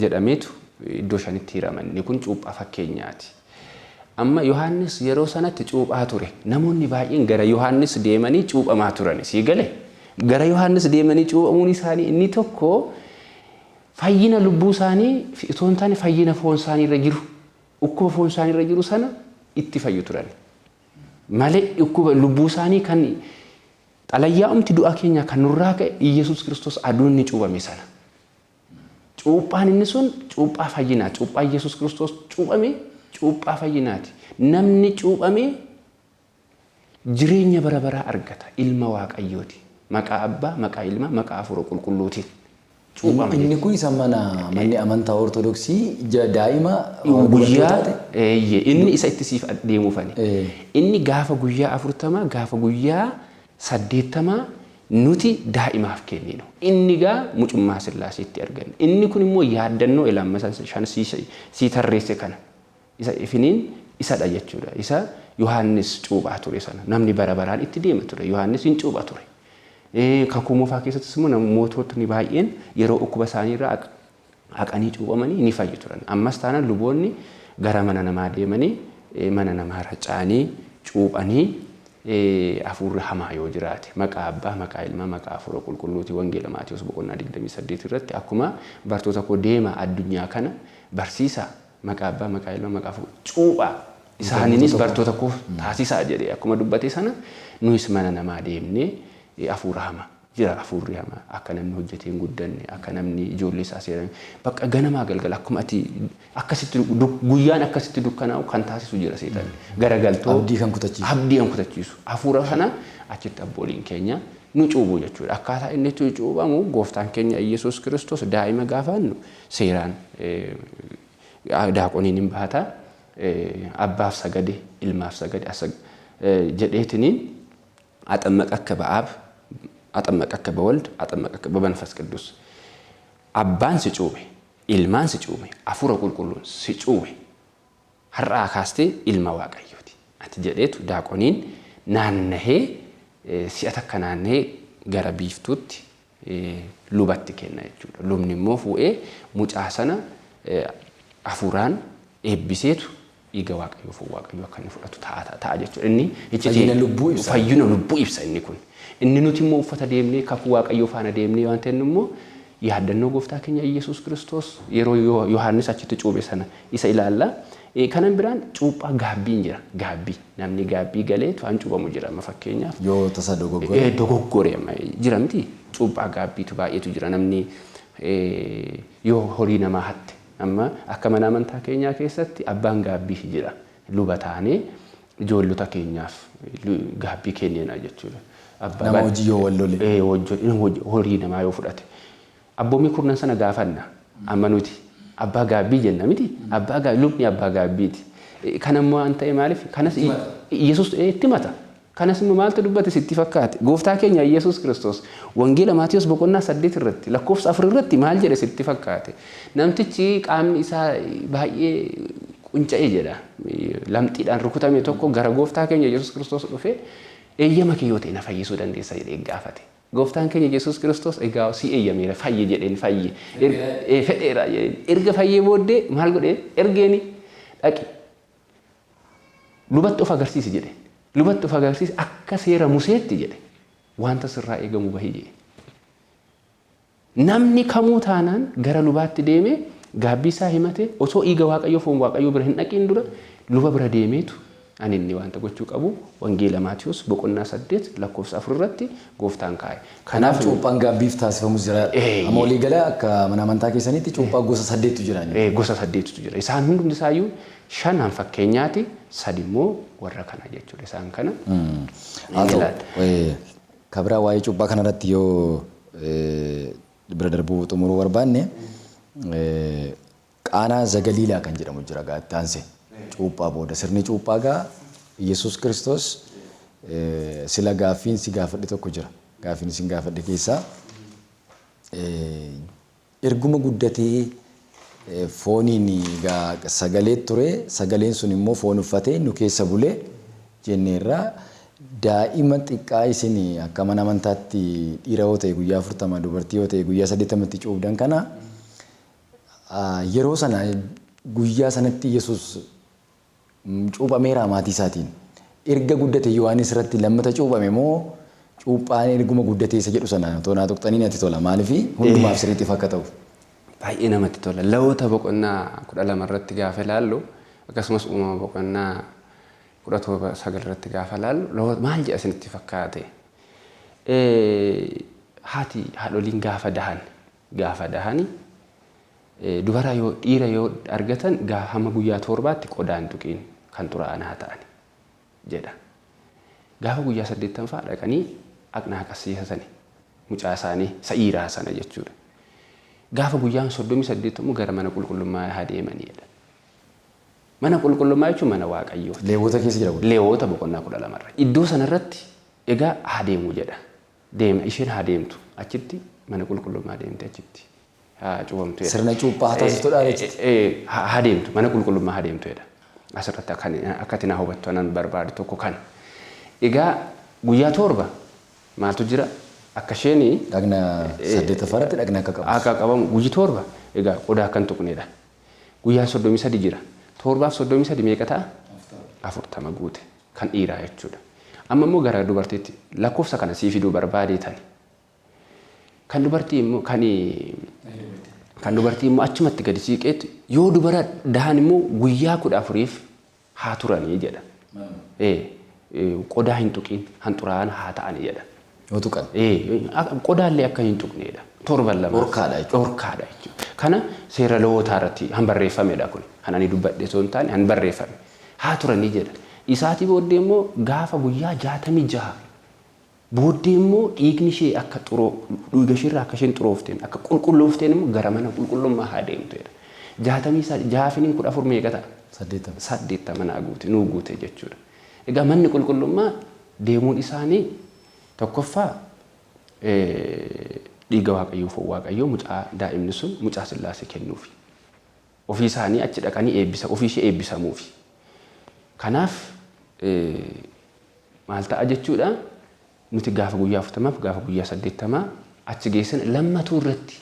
jedhameetu iddoo 5tti hiraman. Inni kun cuuphaa fakkeenyaati. Amma Yohaannis yeroo sanatti cuuphaa ture. Namoonni baay'een gara Yohaannis deemanii cuuphamaa turan. Sii galee gara Yohaannis deemanii cuuphamuun isaanii inni tokko fayyina lubbuu isaanii itoo hin taane fayyina foon isaanii irra jiru dhukkuba foon isaanii irra jiru sana itti fayyu turan. Malee dhukkuba lubbuu isaanii kan xalayyaa'umti du'a keenya kan nurraa ka'e Iyesuus Kiristoos aduun ni cuuphame sana. Cuuphaan inni sun cuuphaa fayyinaa, cuuphaa Iyesuus Kiristoos cuuphame cuuphaa fayyinaati. Namni cuuphame jireenya bara baraa argata ilma waaqayyooti. Maqaa abbaa, maqaa ilmaa, maqaa hafuura qulqulluutiin. cuuphama.
Inni kun isa manni amantaa Ortodoksii daa'ima
Guyyaa inni isa itti siif deemuufani. Inni gaafa guyyaa 40 gaafa guyyaa 80 nuti daa'imaaf kenninu. Inni gaa mucummaa Sillaaseetti arganne. Inni kun immoo yaadannoo ilaammasan shan sii tarreesse kana. Isa ifiniin isadha jechuudha. Isa Yohaannis cuuphaa ture sana. Namni bara baraan itti deema ture. Yohaannis hin cuuphaa ture. Kakuu moofaa keessattis immoo moototni baay'een yeroo dhukkuba isaanii irraa haqanii cuuphamanii ni fayyu turan. Ammas taanaan luboonni gara mana namaa deemanii mana namaa raca'anii cuuphanii hafuurri hamaa yoo jiraate maqaa abbaa maqaa ilmaa maqaa hafuura qulqulluuti wangeela Maatiyos boqonnaa 28 irratti akkuma bartoota koo deema addunyaa kana barsiisaa maqaa abbaa maqaa ilmaa maqaa hafuura cuuphaa isaaniinis bartoota koo taasisaa jedhee akkuma dubbate sana nuyis mana namaa deemnee hafuura hamaa jira hafuurri hamaa akka namni hojjetee hin guddanne akka namni ijoollee isaa seeran bakka ganamaa galgala akkuma ati akkasitti guyyaan akkasitti dukkanaa'u kan taasisu jira seetan garagaltoo abdii kan kutachiisu hafuura kana achitti abbooliin keenya nu cuubu jechuudha akkaataa inni itti cuubamu gooftaan keenya Iyesuus Kiristoos daa'ima gaafannu seeraan daaqoniin hin baata abbaaf sagade ilmaaf sagade jedheetiniin axammaqa akka ba'aab axammaqa akka bawald axammaqa akka babanfas ቅዱስ abbaan si cuube ilmaan si cuube hafuura qulqulluun si cuube har'aa kaastee ilma waaqayyooti ati jedheetu daaqoniin naannahee si'ata akka naannahee gara biiftuutti lubatti kenna jechuudha lubni immoo fuudhee mucaa sana hafuuraan eebbiseetu dhiiga waaqayyoo fi waaqayyoo akka inni fudhatu ta'a jechuudha inni fayyina lubbuu ibsa inni kun inni nuti immoo uffata deemnee kakuu waaqayyoo faana deemnee waan ta'eef immoo yaadannoo gooftaa keenya Iyesuus Kiristoos yeroo Yohaannis achitti cuube sana isa ilaalla. Kanan biraan cuuphaa gaabbiin jira gaabbii namni gaabbii galeetu waan cuubamu jira amma fakkeenyaaf
yoo tasa
dogoggore jira miti cuuphaa gaabbiitu baay'eetu jira namni yoo horii namaa hatte amma akka mana amantaa keenyaa keessatti abbaan gaabbii jira luba taanee ijoollota keenyaaf gaabbii kennina jechuudha.
Nama hojii yoo wal lole
horii namaa yoo fudhate abboomii kurnan sana gaafanna amma nuti abbaa gaabbii jenna miti abbaa gaabbii lubni abbaa gaabbiiti kan ammoo an ta'e maaliif kanas Yesuus itti mata kanas immoo maaltu dubbate sitti fakkaate gooftaa keenya Yesuus Kiristoos wangeela Maatiyos boqonnaa 8 irratti lakkoofsa 4 irratti maal jedhe sitti fakkaate namtichi qaamni isaa baay'ee qunca'ee jedha lamxiidhaan rukutame tokko gara gooftaa keenya Yesuus Kiristoos dhufe eeyyama kee yoo ta'e na fayyisuu dandeessa jedhee gaafate. Gooftaan keenya Yesuus Kiristoos egaa si eeyyameera fayye jedheen fayye fedheera erga fayyee booddee maal godhee ergeeni dhaqi lubatti of agarsiisi jedhe lubatti of agarsiisi akka seera Museetti jedhe wanta sirraa eegamu bahii jedhe namni kamuu taanaan gara lubaatti deemee gaabbii isaa himate osoo dhiiga waaqayyoo foon waaqayyoo bira hin dhaqiin dura luba bira deemeetu ani inni wanta gochuu qabu wangeela Maatiyos boqonnaa 8 lakkoofsa 4 irratti gooftaan kaa'e.
Kanaaf cuuphaan gaabbiif taasifamu jira. Amma walii gala akka mana amantaa keessanitti cuuphaa gosa 8tu jira.
Gosa 8tu jira. Isaan hundi isaayyuu 5 fakkeenyaati 3 immoo warra kana jechuudha. Isaan kana.
Kabira waa'ee cuuphaa kanarratti yoo bira darbuu xumuruu barbaanne qaanaa zagaliilaa kan jedhamu jira gaataansee. Cuuphaa booda sirni cuuphaa gaa Yesuus Kiristoos sila gaaffiin si gaafadhe tokko jira. Gaaffiin si gaafadhe keessaa erguma guddatee fooniin sagalee ture sagaleen sun immoo foon uffatee nu keessa bulee jenneerraa daa'ima xiqqaa isin akka mana amantaatti dhiira yoo ta'e guyyaa 40 dubartii yoo ta'e guyyaa 80tti cuubdan kana yeroo sana guyyaa sanatti Yesuus cuuphameera maatii isaatiin erga guddate Yohaannis irratti lammata cuuphame moo cuuphaan erguma guddatee isa jedhu sana toonaa tuqxanii natti tola maaliif hundumaaf sirriitti akka ta'u
baay'ee namatti tola Lewwota boqonnaa 12 irratti gaafa ilaallu akkasumas Uumama boqonnaa 19 irratti gaafa ilaallu maal jedha isinitti fakkaate haadholiin gaafa dahani dubara yoo dhiira yoo argatan hamma guyyaa 7tti qodaan tuqiin kan xuraa'anaa ta'an jedha. Gaafa guyyaa 8ffaa dhaqanii aqnaa qassiisatanii mucaa isaanii sa'iiraa sana jechuudha. Gaafa guyyaan 38 immoo gara mana qulqullummaa haa deemanidha. Mana qulqullummaa jechuun mana Waaqayyoo.
Leewwota keessa jira.
Leewwota boqonnaa 12 irra. Iddoo sanarratti egaa haa deemu jedha. Deema isheen haa deemtu achitti mana qulqullummaa deemte achitti haa cuubamtu.
Sirna cuuphaa haa taasiftudha jechuudha.
Haa deemtu mana qulqullummaa haa deemtu jedha. Asirratti akka itti na hubattu anan barbaadu tokko kana. Egaa guyyaa 7 maaltu jira? Akka isheen
dhagna 8ffaratti dhagna akka qabu.
Akka qabamu guyyi 7 egaa qodaa kan tuqnedha. Guyyaan 33 jira. 7 fi 33 meeqa ta'a? 40 guute kan dhiiraa jechuudha. Amma immoo gara dubartiitti lakkoofsa kana sii fiduu barbaadeetani. Kan dubartii immoo kan dubartii immoo achumatti gadi siiqeetti yoo dubara dahan immoo guyyaa 14f haa turanii jedha. Qodaa hin tuqin hanxuraa'an haa ta'ani jedha.
Yoo tuqan.
Qodaallee akka hin tuqneedha. 7 lama.
Dhorkaadha
jechuudha. Kana seera lewwotaa irratti han barreeffamedha kun. Kan ani dubbadhe osoo hin taane han barreeffame. Haa turanii jedha. Isaatii booddee immoo gaafa guyyaa 66 booddee immoo dhiigni ishee akka dhiiga ishee irraa akka isheen xuroofteen akka qulqulloofteen immoo gara mana qulqullummaa haa deemtedha. 66 14 meeqa ta'a? 80 mana guute nuu guute jechuudha. Egaa manni qulqullummaa deemuun isaanii tokkoffaa dhiiga Waaqayyoo mucaa daa'imni sun mucaa Sillaasee kennuufi. Ofii isaanii achi dhaqanii ofii ishee eebbisamuufi. Kanaaf maal ta'a jechuudha nuti gaafa guyyaa 40 gaafa guyyaa 80 achi geessan lammatuu irratti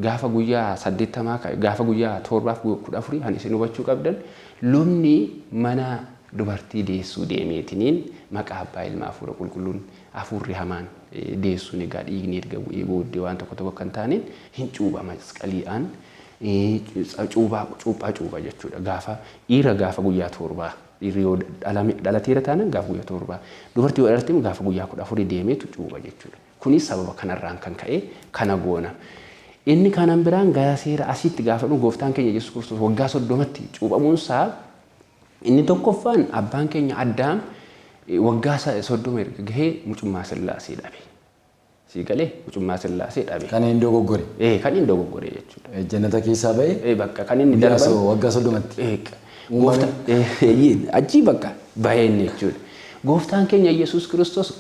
gaafa guyyaa 80 gaafa guyyaa 7 fi 14 han isin hubachuu qabdan lubni mana dubartii deessuu deemeetiniin maqaa Abbaa Ilmaa Hafuura Qulqulluun hafuurri hamaan deessuun egaa dhiigni erga bu'ee booddee waan tokko kan taaniin hin cuuba masqaliidhaan cuuphaa jechuudha. Gaafa dhiira gaafa guyyaa 7 dhiirri yoo dhalateera taanaan gaafa guyyaa 7 dubartii yoo dhalatte gaafa guyyaa 14 deemeetu cuuba jechuudha. Kunis sababa kanarraan kan ka'e kana goona. Inni kanan biraan gara seera asitti gaafa gooftaan keenya Yesuus Kiristoos waggaa 30tti cuuphamuunsaa inni tokkoffaan abbaan keenya Addaam waggaa 30 erga gahee mucummaa Sillaasee dhabe. Siigalee mucummaa Sillaasee dhabe.
Kan inni dogoggore.
Kan inni dogoggore jechuudha.
Jannata keessaa ba'e.
Bakka kan inni darban
waggaa 30tti.
Gooftaan achii bakka baheen jechuudha. Gooftaan keenya Yesuus Kiristoos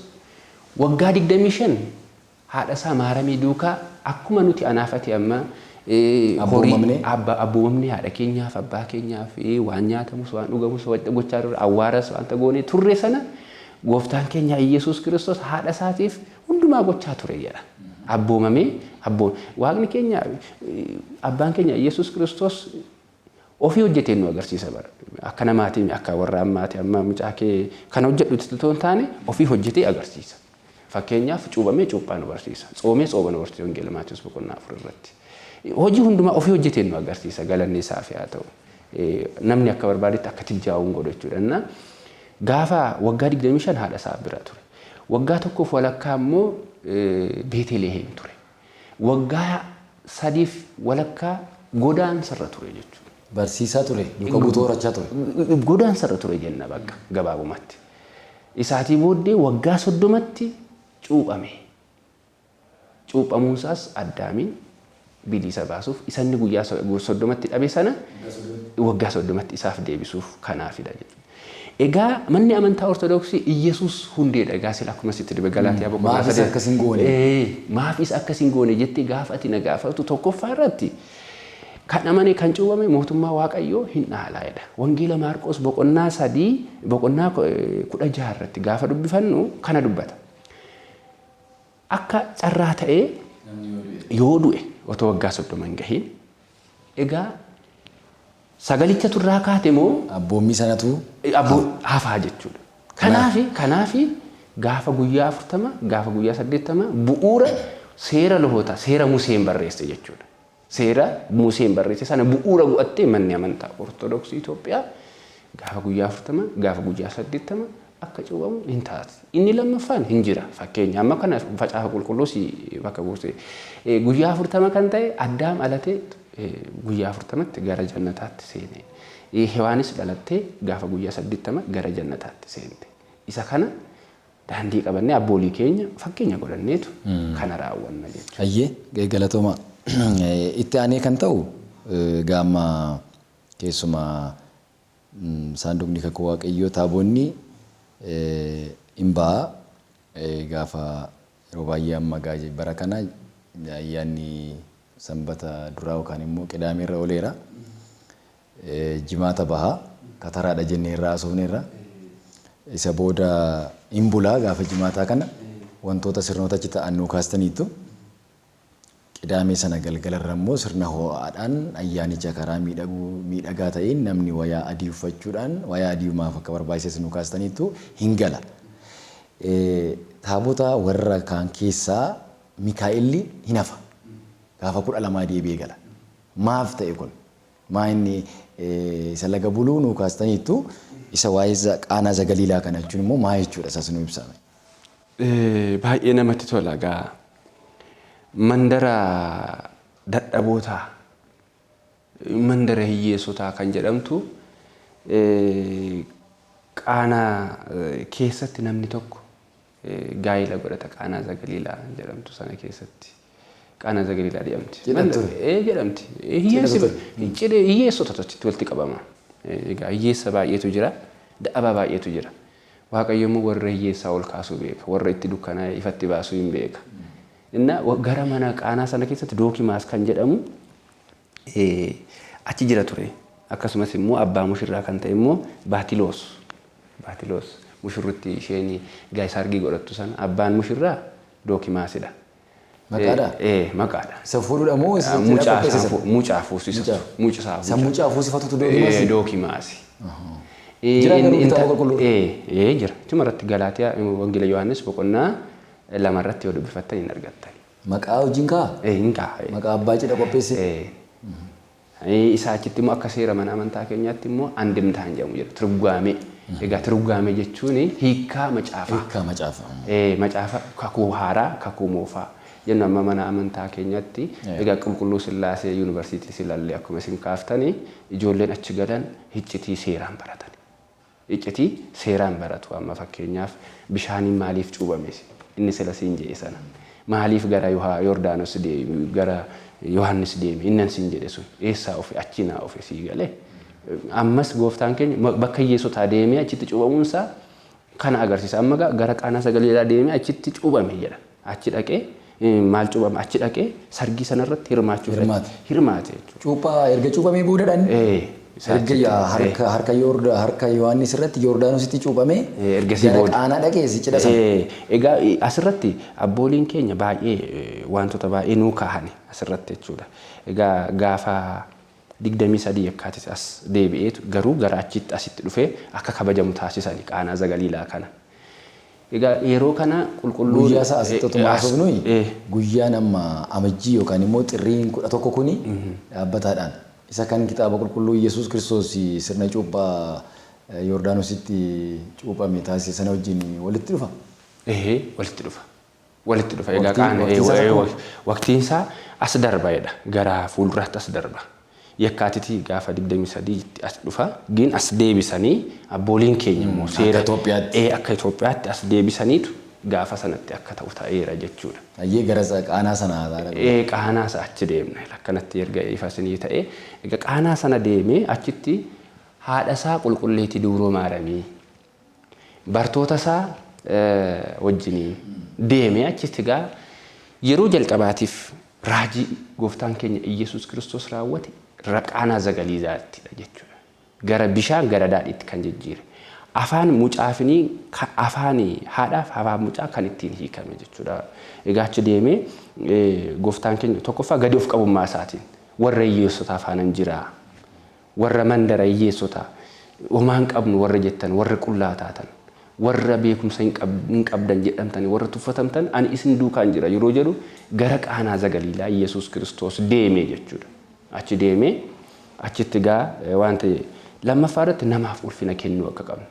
waggaa 25 haadha isaa Maaramii duukaa akkuma nuti anaafati amma horii abboomamne haadha keenyaaf abbaa keenyaaf waan nyaatamus waan dhugamus gochaa turre awwaaras wanta goone turre sana gooftaan keenya Yesuus Kiristoos haadha isaatiif hundumaa gochaa ture jedha. Abboomamee waaqni keenya abbaan keenya Yesuus Kiristoos ofii hojjetee nu agarsiisa bara. Akka namaatiin akka warra ammaati amma mucaa kee kana hojjedhutti too hin taane ofii hojjetee agarsiisa. Fakkeenyaaf cuuphamee cuuphaa nu barsiisa. Tsoomee tsooma nu barsiisa wangeela Maatiyoos boqonnaa 4 irratti. Hojii hundumaa ofii hojjetee nu agarsiisa galanni isaaf haa ta'u. Namni akka barbaadetti akka tijjaa'uun godhu jechuudha. Gaafa waggaa 25 haadha isaa bira ture. Waggaa tokkoof walakkaa immoo Beetelehem ture. Waggaa 3 walakkaa godaansarra ture jechuudha.
Barsiisaa ture, duuka buutoo horachaa ture.
Godaansarra ture jenna bakka gabaabumatti. Isaatii booddee waggaa 30tti cuuphame. Cuuphamuunsaas Addaamiin bilisa baasuuf isanni guyyaa 30tti dhabe sana waggaa 30tti isaaf deebisuuf kanaafidha jechuudha. Egaa manni amantaa Ortodoksii Iyesuus hundeedha. Egaa sila akkuma sitti dibe Galaatiyaa boqonnaa 3.
Maafis akkas hin goone.
Maafis akkas hin goone jettee gaafa ati na gaafatu tokkoffaa irratti kan amane kan cuuphame mootummaa Waaqayyoo hin dhaalaa'edha. Wangeela Maarqos boqonnaa 3 boqonnaa 16 irratti gaafa dubbifannu kana dubbata. Akka carraa ta'ee yoo du'e otoo waggaa 30 hin gahin egaa sagalicha turraa kaate moo
abboommii sanatu
hafaa jechuudha. Kanaafi gaafa guyyaa 40 gaafa guyyaa 80 bu'uura seera lohoota seera Museen barreesse jechuudha. Seera Museen barreesse sana bu'uura bu'attee manni amantaa Ortodoksii Itoophiyaa gaafa guyyaa 40 gaafa guyyaa 80 akka cuuphamu hin taate. Inni lammaffaan hin jira. Fakkeenya amma kana facaafa qulqulluu si bakka buuse. Guyyaa 40 kan ta'e Addaam dhalatee guyyaa 40tti gara jannataatti seene. Hewaanis dhalattee gaafa guyyaa 80 gara jannataatti seente. Isa kana daandii qabannee abboolii keenya fakkeenya godhanneetu kana raawwanna jechuudha.
Ayyee galatooma. Itti aanee kan ta'u gaama keessumaa saanduqni kakuu waaqayyoo taabonni hin ba'a. Gaafa yeroo baay'ee amma bara kana ayyaanni sanbata duraa yookaan immoo qidaamee irra ooleera. Jimaata baha kataraadha jennee irraa haasofneerra. Isa booda hin bulaa gaafa jimaataa kana wantoota sirnoota achi ta'an nuu kaastaniitu. Qidaamee sana galgalarra immoo sirna ho'aadhaan ayyaanicha karaa miidhagaa ta'een namni wayaa adii uffachuudhaan wayaa adii maaf akka barbaachises nuu kaastaniitu hin gala. Taabota warra kaan keessaa Mikaa'elli hin hafa. Gaafa 12 deebi'ee gala. Maaf ta'e kun? Maa inni isa laga buluu nuu kaastaniitu isa waa'ee qaanaa zagaliilaa kana jechuun immoo maa jechuudha isas nuu ibsame.
Baay'ee namatti tola gaa. Mandara dadhabootaa, mandara hiyyeessotaa kan jedhamtu qaanaa keessatti namni tokko gaa'ela godhata. Qaanaa zagaliilaa jedhamtu sana keessatti qaanaa zagaliilaa jedhamti. Jedhamti. Hiyyeessota achitti walitti qabama. Egaa hiyyeessa baay'eetu jira, dadhabaa baay'eetu jira. Waaqayyo immoo warra hiyyeessaa ol kaasuu beeka, warra itti dukkanaa ifatti baasuu hin beeka. Inna gara mana qaanaa sana keessatti Dookimaas kan jedhamu achi jira ture. Akkasumas immoo abbaa mushirraa kan ta'e immoo Baatiloos mushurritti isheen gaa'isargii godhattu sana abbaan mushirraa Dookimaasidha.
Maqaadha?
Maqaadha.
Isa fuudhudha moo isa
mucaa fuusisa.
Mucaa fuusifatutu Dookimaasi?
Dookimaasi.
Jira garuu kitaaba qulqulluu?
Jira. Tuma irratti Galaatiyaa Wangeela Yohaannis boqonnaa 2 irratti yoo dubbifattan hin argattan.
Maqaa wajjin kaa?
Hin kaa.
Maqaa abbaa cidha qopheesse?
Isaa achitti immoo akka seera mana amantaa keenyaatti immoo andimtaan jedhamu jira. Tiruggaamee. Egaa tiruggaamee jechuun hiikkaa macaafaa.
Hiikkaa macaafaa.
Macaafa kakuu haaraa, kakuu moofaa. Jennu amma mana amantaa keenyatti egaa qulqulluu Sillaasee yuunivarsiitii Silallee akkuma isin kaaftanii ijoolleen achi galan iccitii seeraan baratan. Iccitii seeraan baratu. Amma fakkeenyaaf bishaaniin maaliif cuubames inni Silasiin jedhe sana. Maaliif gara Yordaanos deeme gara Yohaannis deeme innan siin jedhe sun eessaa ofe achinaa ofe sii galee. Ammas gooftaan keenya bakka hiyyeessotaa deemee achitti cuubamuunsaa kana agarsiisa. Amma gara qaanaa zagaliilaa deemee achitti cuubame jedha. Achi dhaqee maal cuubama achi dhaqee sargii sanarratti hirmaachuuf hirmaate jechuudha.
Cuuphaa erga cuubamee boodadhaan? Harka Yohaannis irratti Yordaanositti cuubamee gara qaanaa dhaqee cidha sana.
Egaa asirratti abbooliin keenya baay'ee wantoota baay'ee nuu kaahani asirratti jechuudha. Egaa gaafa 23 yakkaatti as deebi'eetu garuu gara achitti asitti dhufee akka kabajamu taasisani qaanaa zagaliilaa kana. Egaa yeroo kana qulqulluu
guyyaa isaa asitti otoo haasofnuyi guyyaan amma amajjii yookaan immoo xirriin 11 kuni dhaabbataadhaan isa kan kitaaba qulqulluu Yesuus Kiristoos sirna cuuphaa Yordaanositti cuuphame taasise sana wajjin walitti dhufa?
Walitti dhufa. Walitti dhufa. Egaa qaana waqtiin isaa as darbaadha. Gara fuulduraatti as darba. Yakkaatitii gaafa 23 as dhufa. Gin as deebisanii abbooliin keenya immoo seera akka Itoophiyaatti as deebisaniitu gaafa sanatti akka ta'u ta'eera jechuudha.
Ayyee gara qaanaa sanaa ta'a.
Qaanaa sana achi deemna. Akkanatti erga ifasinii ta'e egaa qaanaa sana deemee achitti haadha isaa qulqulleetti dubroo maaramii bartoota isaa wajjiniin deemee achitti egaa yeroo jalqabaatiif raajii gooftaan keenya Iyyasuus Kiristoos raawwate qaanaa zagaliilaatti jechuudha. Gara bishaan gara daadhiitti kan jijjiire. Afaan mucaafinii afaan haadhaaf afaan mucaa kan ittiin hiikame jechuudha. Egaa achi deemee gooftaan keenya tokkoffaa gadi of qabummaa isaatiin warra hiyyeessotaa afaanan jira. Warra mandara hiyyeessotaa homaan qabnu warra jettan warra qullaa taatan warra beekumsa hin qabdan jedhamtanii warra tuffatamtan ani isin duukaan jira yeroo jedhu gara qaanaa zagaliilaa Iyyasuus Kiristoos deemee jechuudha. Achi deemee achitti gaa wanta lammaffaa irratti namaaf ulfina kennuu akka qabnu.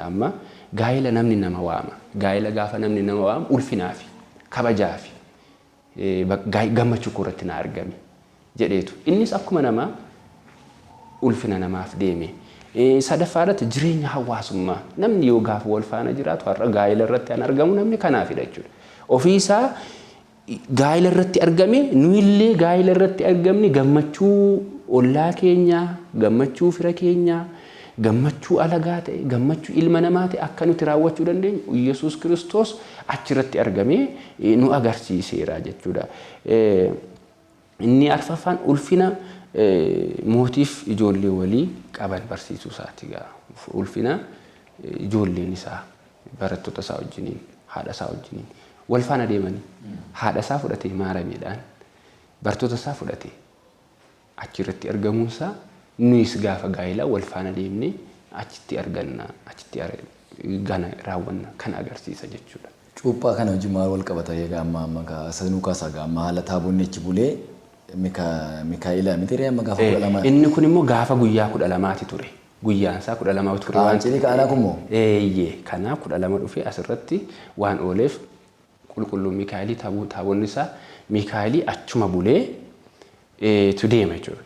Amma gaa'ela namni nama waama. Gaa'ela gaafa namni nama waamu ulfinaafi kabajaafi gammachuu irratti na argame jedheetu. Innis akkuma namaa ulfina namaaf deeme. Sadaffaa irratti jireenya hawaasummaa namni yoo gaafa wal faana jiraatu har'a gaa'ela irratti an argamu namni kanaafidha jechuudha. Ofii isaa gaa'ela irratti argame nuyillee gaa'ela irratti argamni gammachuu ollaa keenya, gammachuu fira keenya, gammachuu alagaa ta'e, gammachuu ilma namaa ta'e akka nuti raawwachuu dandeenyu Yesuus Kiristoos achirratti argamee nu agarsiiseera jechuudha. Inni arfaffaan ulfina mootiif ijoollee walii qaban barsiisuu isaati gaa. Ulfina ijoolleen isaa barattoota isaa wajjiniin, haadha isaa wajjiniin wal faana deemanii haadha isaa fudhatee maarameedhaan bartoota isaa fudhatee achirratti argamuunsaa nuyis gaafa gaa'elaa wal faana deemnee achitti arganna, achitti gana raawwanna kan agarsiisa jechuudha.
Cuuphaa kana wajjin maal wal qabata egaa amma sanuu kaasaa amma haala taabonni achi bulee Mikaa'ila miti amma gaafa 12.
Inni kun immoo gaafa guyyaa 12 ture. Guyyaan isaa 12 ture waan
ta'eef kana kummoo
kana 12 dhufee asirratti waan ooleef qulqulluun Mikaa'ilii taabonni isaa Mikaa'ilii achuma bulee tu deema jechuudha.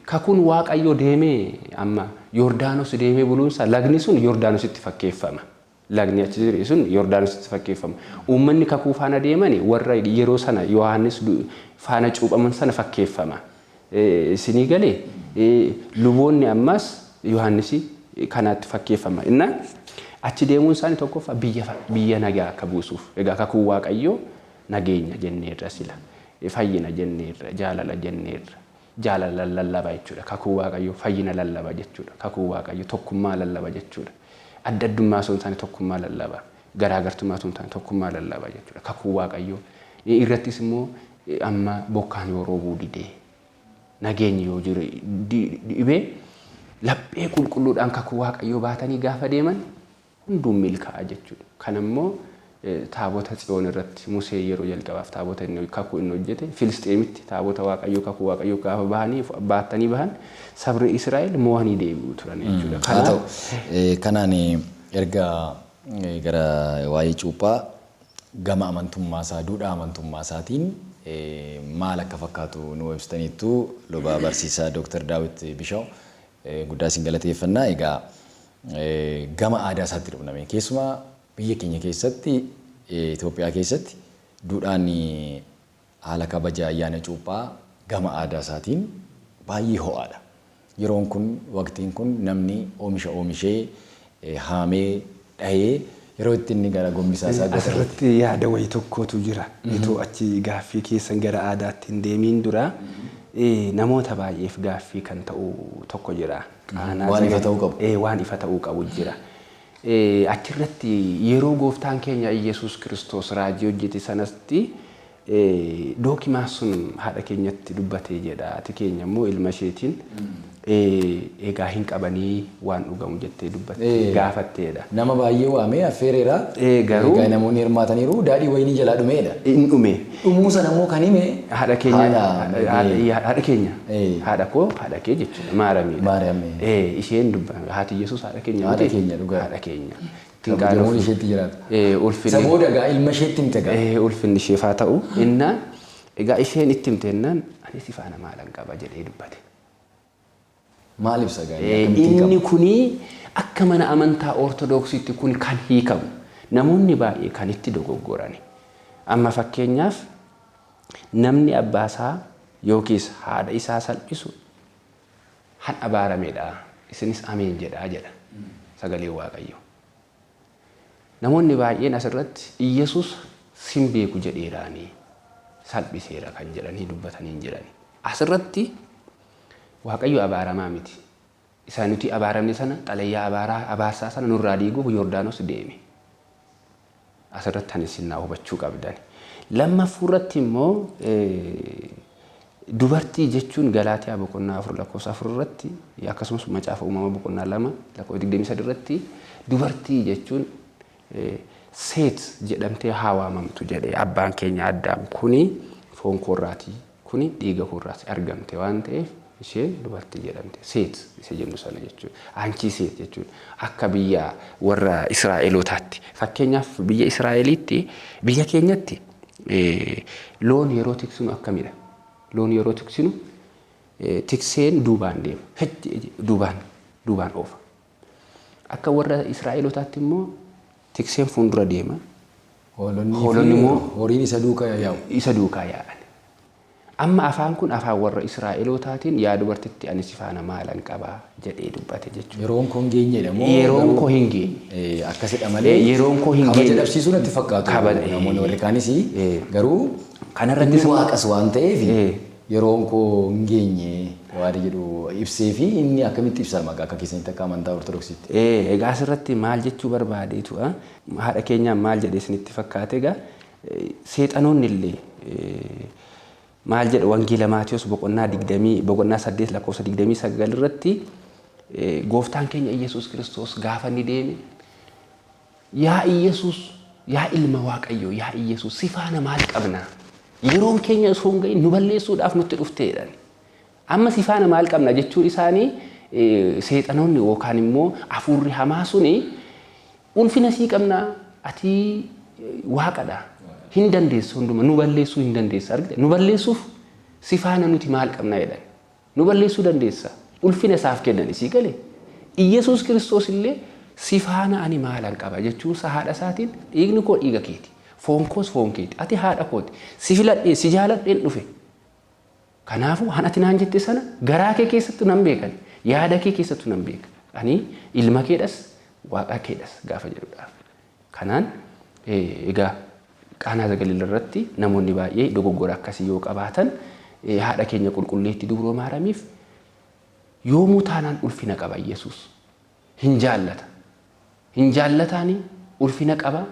Kakuun Waaqayyoo deemee amma Yordaanos deemee buluunsa lagni sun Yordaanositti fakkeeffama. Lagni achi jiru sun Yordaanositti fakkeeffama. Uummanni kakuu faana deemani warra yeroo sana Yohaannis faana cuuphaman sana fakkeeffama. Isinii galee luboonni ammas Yohaannis kanaatti fakkeeffama. Inna achi deemuun isaanii tokkoffaa biyya nagaa akka buusuuf. Egaa kakuu Waaqayyoo nageenya jenneerra sila. Fayyina jenneerra, jaalala jenneerra. Jaalala lallabaa jechuudha. Kakuu Waaqayyoo fayyina lallabaa jechuudha. Kakuu Waaqayyoo tokkummaa lallabaa jechuudha. Adda addummaa sun taane tokkummaa lallabaa. Garaagartummaa sun taane tokkummaa lallabaa jechuudha. Kakuu Waaqayyoo irrattis immoo amma bokkaan yoo roobuu didee nageenyi yoo jiru dhibee laphee qulqulluudhaan kakuu Waaqayyoo baatanii gaafa deeman hunduun milkaa'a jechuudha. Kan immoo taabota Tsiyoon irratti Musee yeroo jalqabaaf taabota inni kakuu inni hojjete Filisxeemitti taabota Waaqayyoo kakuu Waaqayyoo gaafa baatanii bahan sabni Israa'el mo'anii deebi'u turan jechuudha.
Kana ta'u kanaan erga gara waa'ee cuuphaa gama amantummaa isaa duudhaa amantummaa isaatiin maal akka fakkaatu nu ibsitaniittu luba barsiisaa Dr. Daawit Bishaw guddaa isin galateeffannaa. Egaa gama aadaa isaatti dhufname keessumaa biyya keenya keessatti Itoophiyaa keessatti duudhaan haala kabaja ayyaana cuuphaa gama aadaa isaatiin baay'ee ho'aadha. Yeroon kun waqtiin kun namni oomisha oomishee haamee dhahee yeroo itti inni gara gombisaa isaa
asirratti yaada wayii tokkotu jira. Itoo achi gaaffii keessan gara aadaatti hin deemiin dura namoota baay'eef gaaffii kan ta'u tokko jira.
Waan ifa ta'uu qabu.
Waan ifa ta'uu qabu jira. Achirratti yeroo gooftaan keenya Yesuus Kiristoos raajii hojjete sanatti dookimaa sun haadha keenyatti dubbatee jedha. Ati keenya immoo ilma isheetiin egaa hin qabanii waan dhugamu jettee dubbattee gaafatteedha.
Nama baay'ee waamee affeereera.
Garuu
namoonni hirmaataniiru daadhii wayinii jalaa dhumeedha.
Hin dhume.
Dhumuu sana immoo kan hime
haadha keenya haadha koo haadha kee jechuudha maaramiidha. Isheen dubbata haati Yesuus haadha keenya
haadha keenya dhugaa
haadha keenya.
Tinqaaluun isheetti jiraata.
Ulfinni
sabooda egaa ilma isheetti himte egaa.
Ulfinni isheef haa ta'u innaan egaa isheen itti himteennaan ani si faana maalan qaba jedhee dubbate.
Maal ibsa gaa?
Inni kuni akka mana amantaa Ortodoksiitti kun kan hiikamu namoonni baay'ee kan itti dogoggorani. Amma fakkeenyaaf namni abbaa isaa yookiis haadha isaa salphisu han abaarameedha. Isinis ameen jedhaa jedha sagalee Waaqayyoo. Namoonni baay'een asirratti Iyesuus sin beeku jedheeraanii salphiseera kan jedhanii dubbatanii jirani. Asirratti Waaqayyo abaaramaa miti. Isaan nuti abaaramne sana xalayyaa abaarsaa sana nurraa diiguuf Yordaanos deeme. Asirratti kan isin hubachuu qabdan. Lammaffuurratti immoo dubartii jechuun Galaatiyaa boqonnaa 4:4 irratti akkasumas macaafa uumama boqonnaa 2:23 irratti dubartii jechuun seet jedhamtee haa waamamtu jedhee abbaan keenya Addaam kuni foon koorraatii kuni dhiiga koorraati argamte waan ta'eef isheen dubartii jedhamte seet isa jennu sana jechuudha. Anchi seet jechuudha. Akka biyya warra Israa'elootaatti fakkeenyaaf biyya Israa'eliitti biyya keenyatti loon yeroo tiksinu akkamidha? Loon yeroo tiksinu tikseen duubaan deema. Duubaan oofa. Akka warra Israa'elootaatti immoo tikseen fuuldura deema. Hoolonni immoo
horiin isa duukaa yaa'u.
Isa duukaa yaa'an. Amma afaan kun afaan warra Israa'elootaatiin yaa dubartitti ani si faana maalan qabaa jedhee dubbate jechuudha.
Yeroon koo hin geenyedha moo?
Yeroon koo hin geenye.
Akkasidha malee.
Yeroon koo hin geenye.
Kabaja dhabsiisuu natti fakkaatu. Namoonni warri kaanis garuu
kanarratti
waaqas waan ta'eef yeroon koo hin geenye waan jedhu ibsee fi inni akkamitti ibsama akka keessanitti akka amantaa Ortodoksiitti.
Egaa asirratti maal jechuu barbaadeetu haadha keenyaan maal jedhee isinitti fakkaate egaa seexanoonni illee maal jedha wangeela Maatiyos boqonnaa 8 lakkoofsa 29 irratti gooftaan keenya Iyyasuus Kiristoos gaafa inni deeme yaa Iyyasuus yaa ilma Waaqayyoo yaa Iyyasuus si faana maal qabna yeroon keenya osoo hin gahin nu balleessuudhaaf nutti dhufteedhaan amma si faana maal qabna jechuun isaanii seexanoonni yookaan immoo hafuurri hamaa suni ulfina sii qabna ati waaqadha. Hin dandeessu hunduma nu balleessuu hin dandeessa argite nu balleessuuf si faana nuti maal qabna jedhan nu balleessuu dandeessa ulfina isaaf kennan isii galee Iyyasuus Kiristoos illee si faana ani maalan qaba jechuun haadha isaatiin dhiigni koo dhiiga keeti foon koos foon keeti ati haadha kooti si filadhee si jaaladheen dhufe kanaafuu ati naan jette sana garaa kee keessattuu nan beekan yaada kee keessattuu nan beeka ani ilma keedhas waaqa keedhas gaafa jedhudha kanaan egaa Qaanaa Zagalila irratti namoonni baay'ee dogoggora akkasii yoo qabaatan haadha keenya qulqulleetti Dubroo Maaramiif yoomuu taanaan ulfina qaba Yesuus hin jaallata hin jaallataani ulfina qaba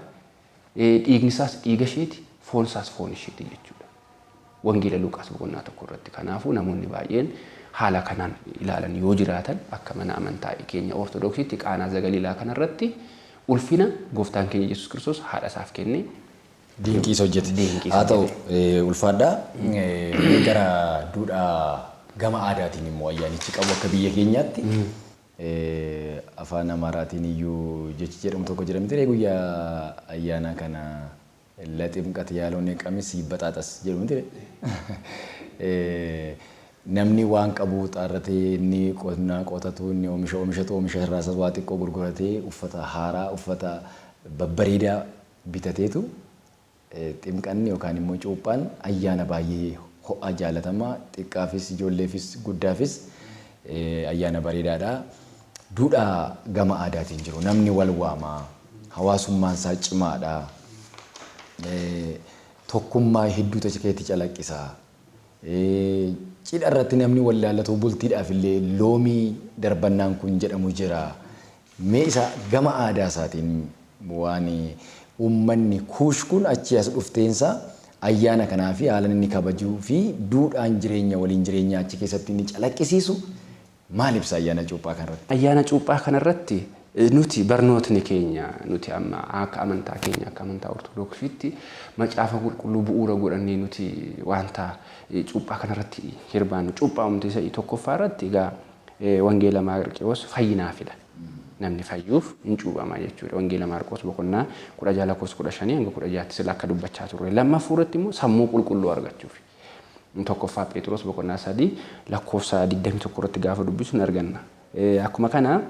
dhiigni isaas dhiiga isheeti foon isaas foon isheeti jechuudha wangeela Luqaas boqonnaa 1 irratti kanaafuu namoonni baay'een haala kanaan ilaalan yoo jiraatan akka mana amantaa keenya Ortodoksiitti Qaanaa Zagalilaa kanarratti ulfina gooftaan keenya Yesuus Kiristoos haadha isaaf kennee
Dinqiis hojjete. Haa ta'u ulfaadhaa gara duudhaa gama aadaatiin immoo ayyaanichi qabu akka biyya keenyaatti afaan Amaaraatiin iyyuu jechi jedhamu tokko jira miti guyyaa ayyaana kana laximqat yaaloon qamis baxaaxas jedhamu miti namni waan qabu xaarratee inni qonnaa qotatu inni oomisha irraa waa xiqqoo gurguratee uffata haaraa uffata babbareedaa bitateetu ximqanni yookaan immoo cuuphaan ayyaana baay'ee ho'aa jaalatamaa xiqqaafis ijoolleefis guddaafis ayyaana bareedaadha. Duudhaa gama aadaatiin jiru namni wal waamaa hawaasummaan isaa cimaadha. Tokkummaa hedduu keetti calaqqisaa. Cidha irratti namni wal laallatu bultiidhaaf illee loomii darbannaan kun jedhamu jira. Mee isa gama aadaa isaatiin waan uummanni kuush kun achi as dhufteensa ayyaana kanaa fi haala inni kabajuu fi duudhaan jireenya waliin jireenya achi keessatti inni calaqqisiisu maal ibsa ayyaana cuuphaa kanarratti?
Ayyaana cuuphaa kanarratti nuti barnootni keenya nuti amma akka amantaa keenya akka amantaa Ortodoksiitti macaafa qulqulluu bu'uura godhannee nuti wanta cuuphaa kanarratti hirbaannu cuuphaa umtii isa tokkoffaa irratti egaa wangeela Maarqos fayyinaafidha. Namni fayyuuf hin cuuphama jechuudha. Wangeela Maarqos boqonnaa 16:15 hanga 16 sila akka dubbachaa turre. Lammaffaa irratti immoo sammuu qulqulluu argachuuf. Tokkoffaa Phexros boqonnaa 3 lakkoofsa 21 irratti gaafa dubbisu arganna. Akkuma kana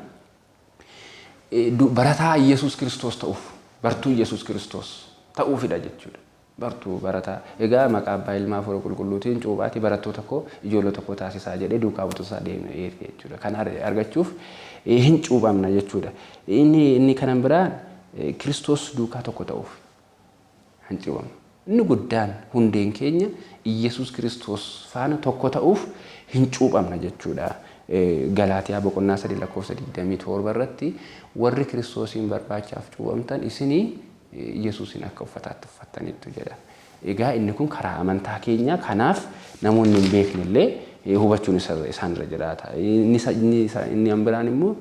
barataa Yesuus Kiristoos ta'uuf bartuu Yesuus Kiristoos ta'uufidha jechuudha. Bartuu barataa egaa maqaa abbaa ilmaa fuula qulqulluutiin cuuphaati barattoota koo ijoollota koo taasisaa jedhee duukaa butusaa deemee jechuudha. Kan argachuuf hin cuuphamna jechuudha. Inni kanan biraan Kiristoos duukaa tokko ta'uuf hin cuuphamna. Inni guddaan hundeen keenya Iyyasuus Kiristoos faana tokko ta'uuf hin cuuphamna jechuudha. Galaatiyaa boqonnaa 3 lakkoofsa 27 irratti warri Kiristoosiin barbaachaaf cuuphamtan isinii Yesuusin akka uffataatti uffattaniitu jedha. Egaa inni kun karaa amantaa keenya kanaaf namoonni hin beekne illee hubachuun isaan irra jiraata. Inni biraan immoo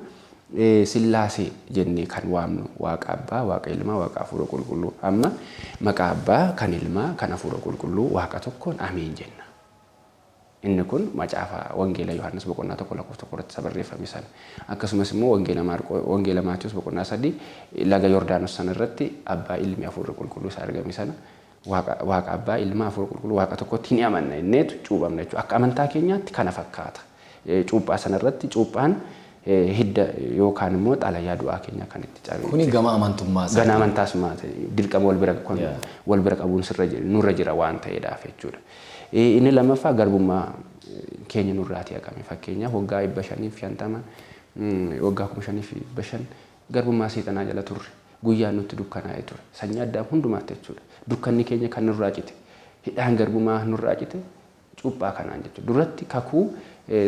Sillaasee jennee kan waamnu Waaqa Abbaa, Waaqa Ilmaa, Waaqa Hafuura Qulqulluu. Amma maqaa Abbaa, kan Ilmaa, kan Hafuura Qulqulluu Waaqa tokkoon ameen jenna. Inni kun macaafa wangeela Yohaannis boqonnaa 1 lakkoofsa 1 irratti barreeffame sana. Akkasumas immoo wangeela Maatiyos boqonnaa 3 laga Yordaanos sana irratti Abbaa Ilmi Hafuura Qulqulluu isa argame sana Waaqa Abbaa Ilmaa Hafuura Qulqulluu Waaqa tokkotti ni amanna inneetu cuuphamna jechuudha. Akka amantaa keenyaatti kana fakkaata. Cuuphaa sana irratti cuuphaan hidda yookaan immoo xalayaa du'aa keenya kan itti cabe.
Kuni gama amantummaa isaa.
Gana amantaas maate dirqama wal bira qabuun nurra jira waan ta'eedhaaf jechuudha. Inni lammaffaa garbummaa keenya nurraati haqame. Fakkeenyaaf waggaa 550 waggaa 5,500 garbummaa seexanaa jala turre. Guyyaa nutti dukkanaa'ee ture. Sanyii addaa hundumaatti jechuudha. Dukkanni keenya kan nurraa cite. Hidhaan garbummaa nurraa cite cuuphaa kanaan jechuudha. Duratti kakuu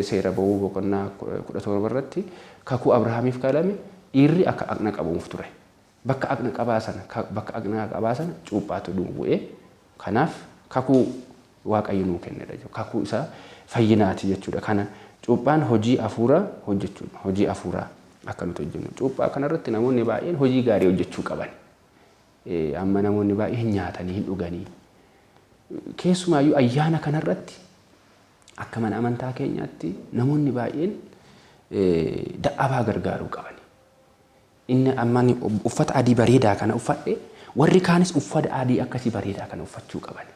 seera ba'uu boqonnaa 17 irratti kakuu Abrahaamiif kalame dhiirri akka aqna qabuuf ture. Bakka aqna qabaa sana cuuphaatu bu'ee kanaaf kakuu Waaqayyo nuu kennedha jechuudha. Kakuu isaa fayyinaati jechuudha. Kana cuuphaan hojii afuuraa hojjechuudha. Hojii afuuraa akka nuti hojjennu. Cuuphaa kanarratti namoonni baay'een hojii gaarii hojjechuu qaban. Amma namoonni baay'een nyaatanii hin dhuganii. Keessumaayyuu ayyaana kanarratti akka mana amantaa keenyaatti namoonni baay'een dadhabaa gargaaruu qaban. Inni amma uffata adii bareedaa kana uffadhe warri kaanis uffata adii akkasii bareedaa kana uffachuu qaban.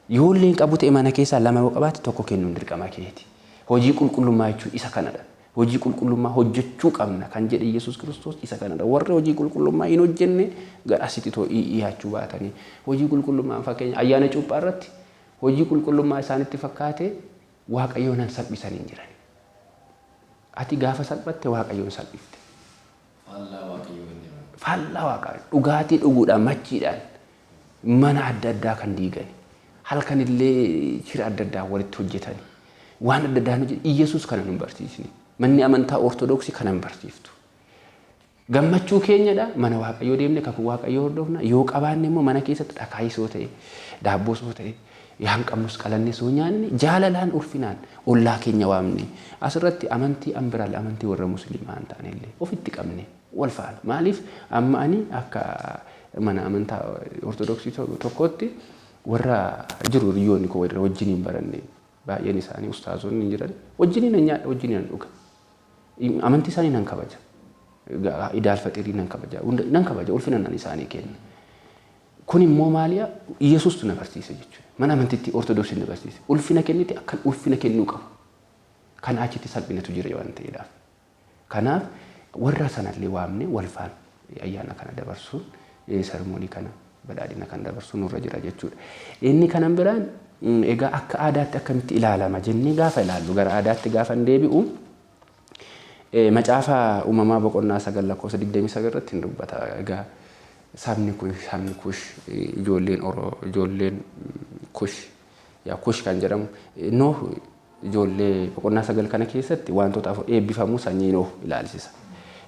Yoolleen qabu ta'e mana keessaa lama yoo qabaate tokko kennuun dirqama keeti. Hojii qulqullummaa jechuun isa kanadha. Hojii qulqullummaa hojjechuu qabna kan jedhe Yesuus Kiristoos isa kanadha. Warri hojii qulqullummaa hin hojjenne gara asitti dhiyaachuu baatanii hojii qulqullummaa fakkeenya ayyaana cuuphaa irratti hojii qulqullummaa isaanitti fakkaate Waaqayyoon hin salphisanii jiran. Ati gaafa salphatte Waaqayyoon salphifte. Faallaa Waaqayyoo dhugaatii dhuguudhaan machiidhaan mana adda addaa kan diigan halkan illee shira adda addaa walitti hojjetanii waan adda addaa hojjetan Iyesuus kana nu barsiisni. Manni amantaa Ortodoksii kana hin barsiiftu. Gammachuu keenyadha mana Waaqayyoo deemne kakuu Waaqayyoo hordofna yoo qabaanne immoo mana keessatti dhakaayisoo ta'e daabboo soo ta'e yaan qabnus qalanne soo nyaanne jaalalaan ulfinaan ollaa keenya waamne asirratti amantii ambiraal amantii warra musliimaa hin taane illee ofitti qabne wal faana. Maaliif amma ani akka mana amantaa Ortodoksii tokkotti warra jiru hiriyoonni koo warra wajjiniin baranne baay'een isaanii ustaazonni jiran wajjiniin nyaadha wajjiniin dhuga. Amantii isaanii nan kabaja. Idaal faxirii nan kabaja ulfina nan isaanii kenna. Kun immoo maaliya Yesuustu na barsiise jechuudha. Mana amantiitti Ortodoksiin na barsiise. Ulfina kenniti akka ulfina kennuu qabu. Kan achitti salphinatu jira waan ta'eedhaaf. Kanaaf warra sanallee waamne wal faana ayyaana kana dabarsuun sermoonii kana badhaadhina kan dabarsuun nurra jira jechuudha. Inni kanan biraan egaa akka aadaatti akkamitti ilaalama jennee gaafa ilaallu gara aadaatti gaafa deebi'u macaafa uumamaa boqonnaa 9 lakkoofsa 29 irratti hin dubbata. Egaa sabni kush ijoolleen kush kan jedhamu Nooh ijoollee boqonnaa 9 kana keessatti wantoota afur eebbifamuu sanyii Nooh ilaalchisa.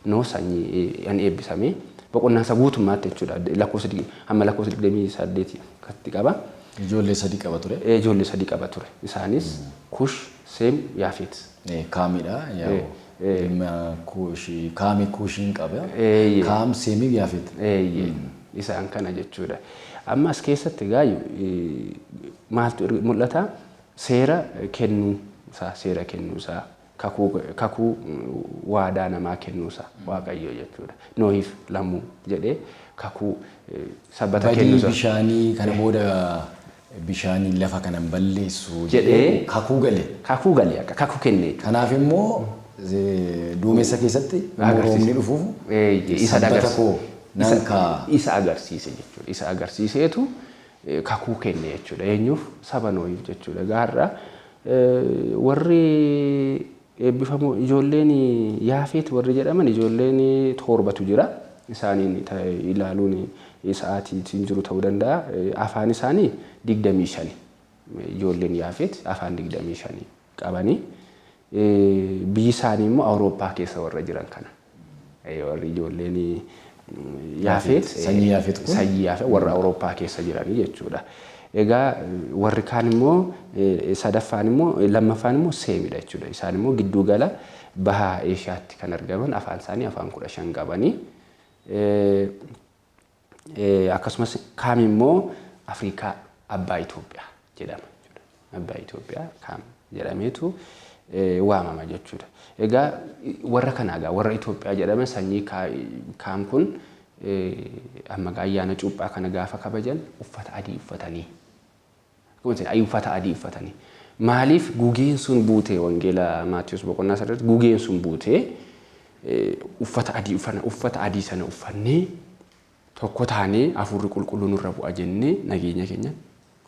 Nooh sanyii an eebbisame boqonnaa isa guutummaatti jechuudha. Lakkoofsa hamma lakkoofsa 28 katti qaba.
Ijoollee sadii qaba ture.
Ijoollee sadii qaba ture. Isaanis Kush, Seem, Yaafet.
Kaamidha. Kaami Kushiin qaba. Kaam, Seemii, Yaafet.
Isaan kana jechuudha. Amma as keessatti gaayu maaltu mul'ata? Seera kennuusaa kakuu waadaa namaa kennuusaa Waaqayyo jechuudha. Noohiif lammuu jedhee kakuu sabbata kennuusaa.
Badii bishaanii kana booda bishaanii lafa kanan balleessu jedhee kakuu gale.
Kakuu gale akka kakuu kenne.
Kanaaf immoo duumessa keessatti roobni dhufuuf
isa agarsiise jechuudha. Isa agarsiiseetu kakuu kenne jechuudha. Eenyuuf saba Noohiif jechuudha. Gaarraa warri eebbifamu ijoolleen Yaafet warri jedhaman ijoolleen 7tu jira. Isaaniin ilaaluun sa'aatiin jiru ta'uu danda'a. Afaan isaanii 25. Ijoolleen Yaafet afaan 25 qabanii. Biyyi isaanii immoo Awurooppaa keessa warra jiran kana. Warri ijoolleen Yaafet
sanyii Yaafet
warra Awurooppaa keessa jiranii jechuudha. Egaa warri kaan immoo sadaffaan immoo lammaffaan immoo Seemidha jechuudha. Isaan immoo gidduu gala baha Eeshiyaatti kan argaman afaan isaanii afaan 15 qabanii. Akkasumas Kaam immoo Afrikaa abbaa Itoophiyaa jedhama jechuudha. Abbaa Itoophiyaa Kaam jedhameetu waamama jechuudha. Egaa warra kanaagaa warra Itoophiyaa jedhaman sanyii Kaam kun amma ayyaana cuuphaa kana gaafa kabajan uffata adii uffatanii. Uffata adii uffatanii Maaliif gugeen sun buutee wangeela Maatiyus boqonnaa saddeet gugeen sun buutee uffata adii sana uffannee tokko taanee hafuurri qulqulluun nurra bu'a jennee nageenya keenya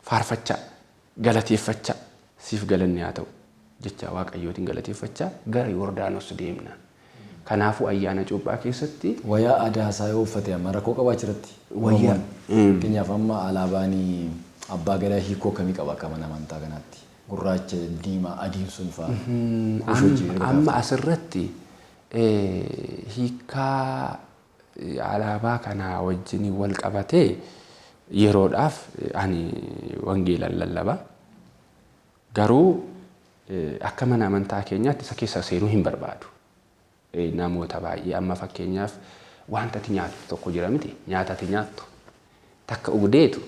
faarfachaa galateeffachaa siif galanni haa ta'u jecha waaqayyootiin galateeffachaa gara Yordaanos deemna. Kanaafuu ayyaana cuuphaa keessatti
wayaa aadaa isaa yoo uffate amma rakkoo qabaachirratti
wayyaa
keenyaaf amma alaabaan abbaa gadaa hiikoo kamii qaba akka mana amantaa kanaatti gurraacha diimaa adiin sun fa'a
amma asirratti hiikaa alaabaa kana wajjin wal qabatee yeroodhaaf ani wangeelan lallaba garuu akka mana amantaa keenyaatti isa keessa seenuu hin barbaadu. Namoota baay'ee amma fakkeenyaaf wanta ati nyaattu tokko jira miti nyaata ati nyaattu takka ugdeetu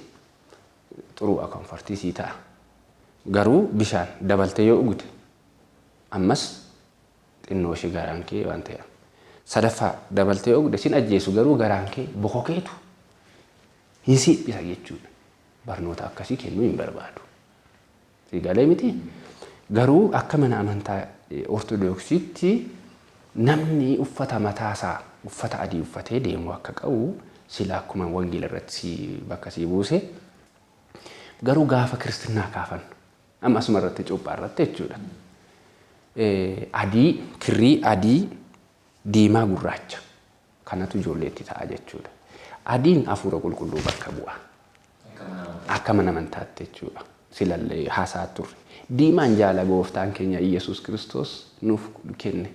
xuruu akomfortii sii ta'a. Garuu bishaan dabaltee yoo ugute ammas xinnoo ishee garaan kee waan ta'eef. Sadaffaa dabaltee yoo ugde sin ajjeesu garuu garaan kee bokokeetu hin siphisa jechuudha. Barnoota akkasii kennuu hin barbaadu. Siigalee miti garuu akka mana amantaa ortodoksiitti namni uffata mataasaa uffata adii uffatee deemu akka qabu sila akkuma wangeela irratti bakka sii buuse garuu gaafa kristinaa kaafan amma asuma irratti cuuphaa irratti jechuudha. Adii kirrii adii diimaa gurraacha kanatu ijoolleetti ta'a jechuudha. Adiin hafuura qulqulluu bakka bu'a. Akka mana amantaatti jechuudha. Silallee haasaa turre. Diimaan jaalala gooftaan keenya Iyesuus Kiristoos nuuf kenne.